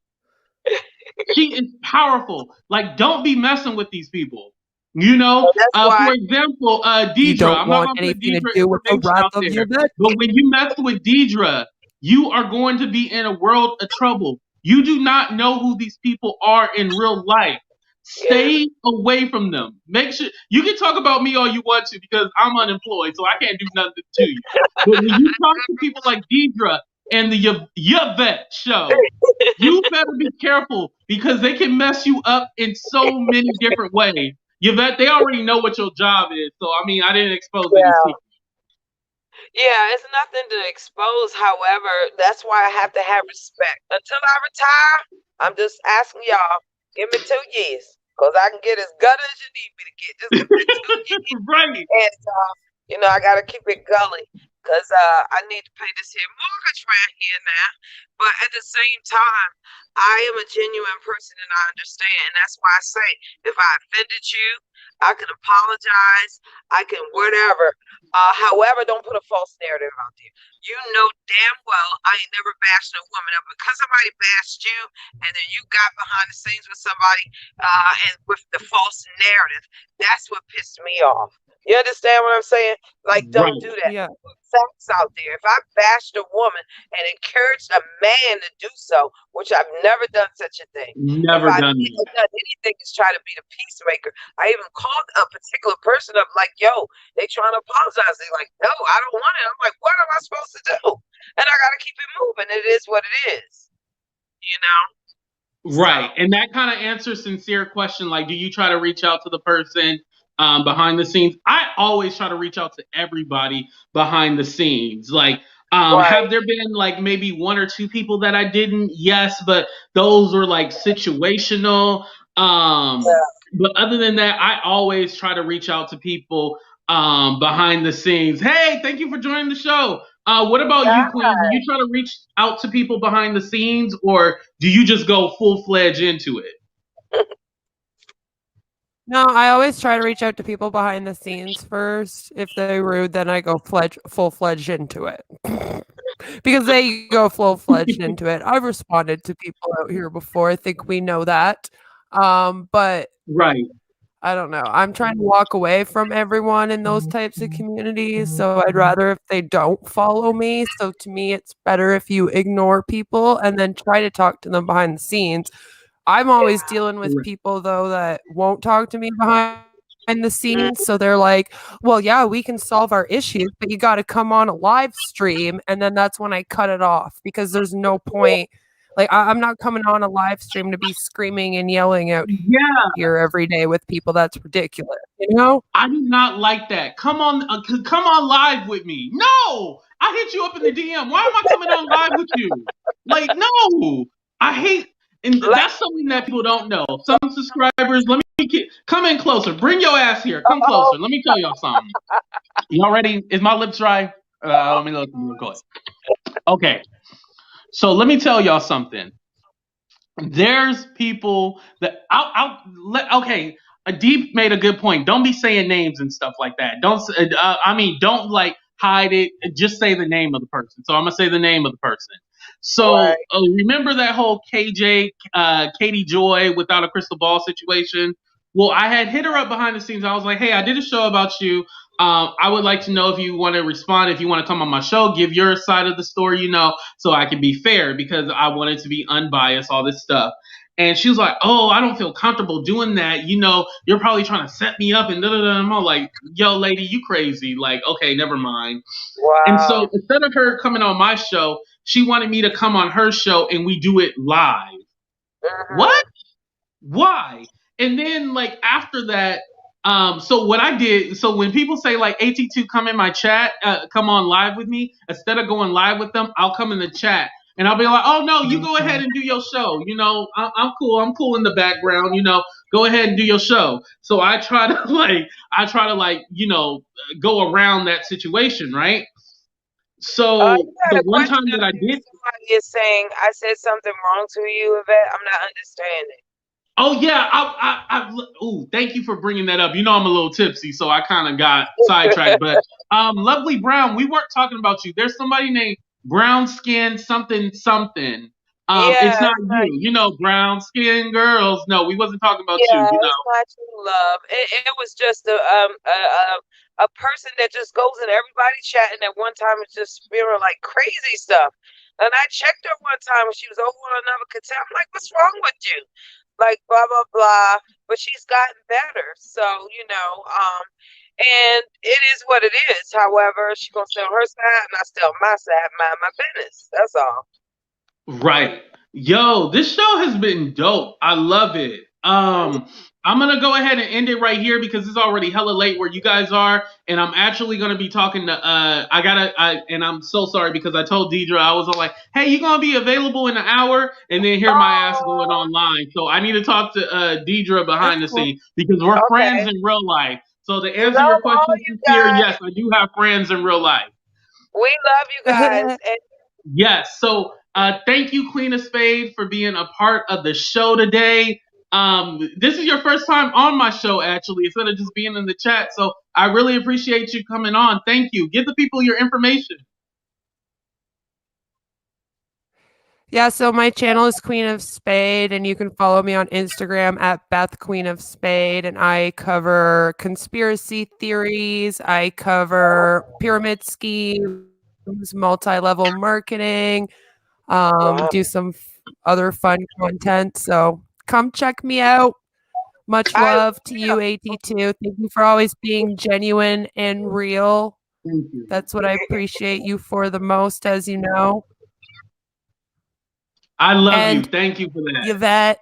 she is powerful. Like, don't be messing with these people. You know, That's why for example, You Deidre. don't I'm not want gonna put anything to Deidre do with the information wrath out of there, Yvette. but when you mess with Deidre, you are going to be in a world of trouble. You do not know who these people are in real life. Stay away from them. Make sure you can talk about me all you want to because I'm unemployed, so I can't do nothing to you. But when you talk to people like Deidre and the Yvette Show, you better be careful because they can mess you up in so many different ways. Yvette, they already know what your job is, so I mean, I didn't expose any yeah. secrets. Yeah, it's nothing to expose. However, that's why I have to have respect. Until I retire, I'm just asking y'all, give me 2 years. Because I can get as gutter as you need me to get. Just give me 2 years. Right. And, I got to keep it gully. Because I need to pay this here mortgage right here now. But at the same time, I am a genuine person and I understand. And that's why I say, if I offended you, I can apologize. I can whatever. However, don't put a false narrative out there. You know damn well I ain't never bashed a woman up because somebody bashed you and then you got behind the scenes with somebody and with the false narrative. That's what pissed me off. You understand what I'm saying? Like, don't do that. Yeah. Put facts out there. If I bashed a woman and encouraged a man to do so, which I've never done such a thing. Never if I done done that. anything is try to be the peacemaker. I even called a particular person up like, yo, they trying to apologize. They like, no, I don't want it. I'm like, what am I supposed to do? And I got to keep it moving. It is what it is. You know? Right. And that kind of answers sincere question, like, do you try to reach out to the person behind the scenes? I always try to reach out to everybody behind the scenes. Like, have there been like maybe 1 or 2 people that I didn't? Yes, but those were like situational. But other than that, I always try to reach out to people behind the scenes. Hey, thank you for joining the show. What about you, Queen? Do you try to reach out to people behind the scenes, or do you just go full-fledged into it? No, I always try to reach out to people behind the scenes first. If they're rude, then I go full-fledged into it. Because they go full-fledged into it. I've responded to people out here before. I think we know that. But right. I don't know. I'm trying to walk away from everyone in those types of communities. So I'd rather if they don't follow me. So to me, it's better if you ignore people and then try to talk to them behind the scenes. I'm always dealing with people, though, that won't talk to me behind the scenes. So they're like, well, yeah, we can solve our issues, but you got to come on a live stream. And then that's when I cut it off because there's no point. Like, I'm not coming on a live stream to be screaming and yelling out here every day with people. That's ridiculous, you know? I do not like that. Come on live with me. No! I hit you up in the DM. Why am I coming on live with you? Like, no! I hate... And that's something that people don't know. Some subscribers, let me come in closer. Bring your ass here. Come closer. Let me tell y'all something. Y'all ready? Is my lips dry? Let me look real quick. Okay. So let me tell y'all something. There's people that okay. Deep made a good point. Don't be saying names and stuff like that. Don't like hide it. Just say the name of the person. So I'm gonna say the name of the person. So remember that whole KJ, Katie Joy without a crystal ball situation? Well, I had hit her up behind the scenes. I was like, hey, I did a show about you. I would like to know if you want to respond, if you want to come on my show, give your side of the story, you know, so I can be fair because I want it to be unbiased, all this stuff. And she was like, "Oh, I don't feel comfortable doing that. You know, you're probably trying to set me up and da da da." I'm all like, "Yo, lady, you crazy? Like, okay, never mind." And so Wow. instead of her coming on my show, she wanted me to come on her show and we do it live. What? Why? And then like after that, so what I did, so when people say like AT2 come in my chat, come on live with me, instead of going live with them, I'll come in the chat and I'll be like, oh no, you go ahead and do your show. You know, I'm cool. I'm cool in the background. You know, go ahead and do your show. So I try to you know, go around that situation, right? So You had the a one question time that I up here. did. Somebody is saying I said something wrong to you, Yvette. I'm not understanding. Oh yeah, ooh, thank you for bringing that up. You know I'm a little tipsy, so I kind of got sidetracked. But Lovely Brown, we weren't talking about you. There's somebody named Brown Skin something something. It's Yeah, not it's not you. You you. know, brown skin girls. No, we wasn't talking about you. Yeah, You it's not you, love. It was just a person that just goes in everybody's chat, and at one time it's just spewing like crazy stuff. And I checked her one time when she was over on another content. I'm like, what's wrong with you? Like blah blah blah. But she's gotten better, so and it is what it is. However, she's gonna stay on her side, and I stay on my side, mind my business. That's all. Right. Yo, this show has been dope. I love it. I'm gonna go ahead and end it right here because it's already hella late where you guys are, and I'm actually gonna be talking to and I'm so sorry because I told Deidre I was all like, hey, you gonna be available in an hour, and then hear my ass going Oh, online. So I need to talk to Deidre behind the That's cool. scenes because we're friends okay. in real life. So to answer your Love all question, you here, guys. yes, I do have friends in real life. We love you guys. And Yes. So thank you, Queen of Spade, for being a part of the show today. This is your first time on my show, actually, instead of just being in the chat. So I really appreciate you coming on. Thank you. Give the people your information. Yeah, so my channel is Queen of Spade, and you can follow me on Instagram at Beth Queen of Spade. And I cover conspiracy theories, I cover pyramid schemes, multi-level marketing, wow. do some other fun content. So come check me out. Much I love to you, AT2. Thank you for always being genuine and real. Thank you. That's what I appreciate you for the most, as you know. I love you. And Thank you for that. Yvette,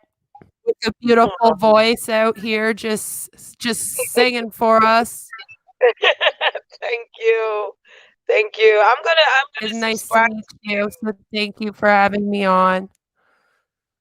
with a beautiful voice out here, just singing for us. Thank you. Thank you. I'm gonna It's nice to subscribe. meet you. So thank you for having me on.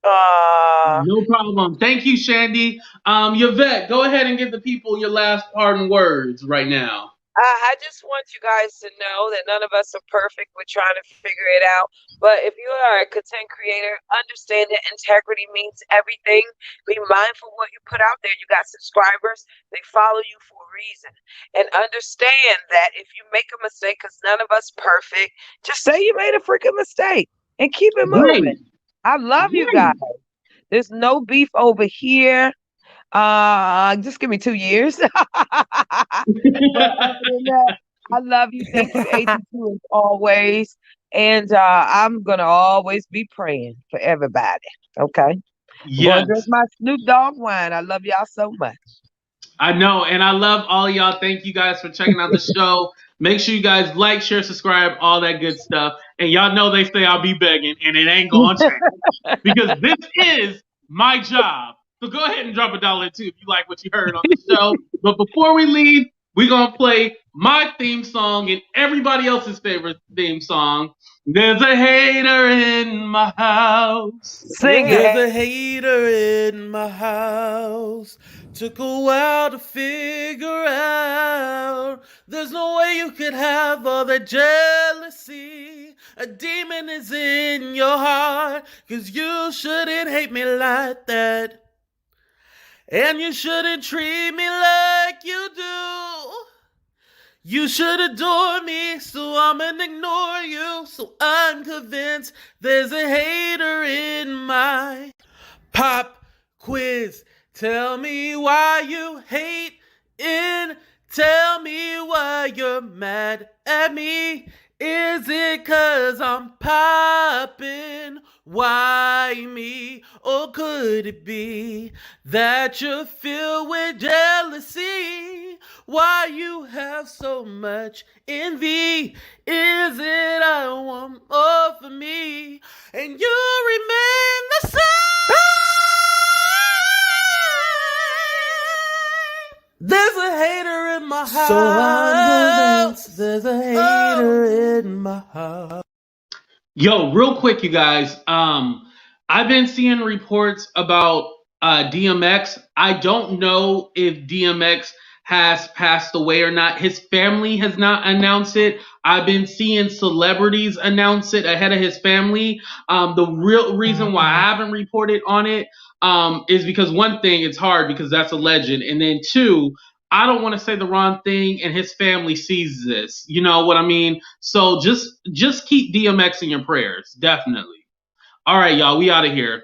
No problem. Thank you, Shandy. Yvette, go ahead and give the people your last parting words right now. I just want you guys to know that none of us are perfect. We're trying to figure it out. But if you are a content creator, understand that integrity means everything. Be mindful of what you put out there. You got subscribers, they follow you for a reason. And understand that if you make a mistake, because none of us perfect, just say you made a freaking mistake and keep it moving. I love you guys. There's no beef over here. Just give me 2 years. But other than that, I love you. Thank you, AT2, as always. And I'm gonna always be praying for everybody. Okay. I'm gonna drink Yes. my Snoop Dogg wine. I love y'all so much. I know, and I love all y'all. Thank you guys for checking out the show. Make sure you guys like, share, subscribe, all that good stuff. And y'all know they say I'll be begging, and it ain't gonna change because this is my job. So go ahead and drop $1 too if you like what you heard on the show. But before we leave, we're gonna play my theme song and everybody else's favorite theme song. There's a hater in my house. Sing There's it. a hater in my house. Took a while to figure out. There's no way you could have all that jealousy. A demon is in your heart. 'Cause you shouldn't hate me like that. And you shouldn't treat me like you do. You should adore me, so I'm gonna ignore you. So I'm convinced there's a hater in my pop quiz. Tell me why you hate in Tell me why you're mad at me. Is it 'cause I'm poppin'? Why me? Or could it be that you're filled with jealousy? Why you have so much envy? Is it I want more for me? And you remain the same. There's a hater in my house. There's a hater in my house. Yo, real quick, you guys. I've been seeing reports about DMX. I don't know if DMX has passed away or not. His family has not announced it. I've been seeing celebrities announce it ahead of his family. The real reason why I haven't reported on it is because one thing, it's hard because that's a legend. And then two, I don't want to say the wrong thing and his family sees this. You know what I mean? So just keep DMX in your prayers. Definitely. All right, y'all, we out of here.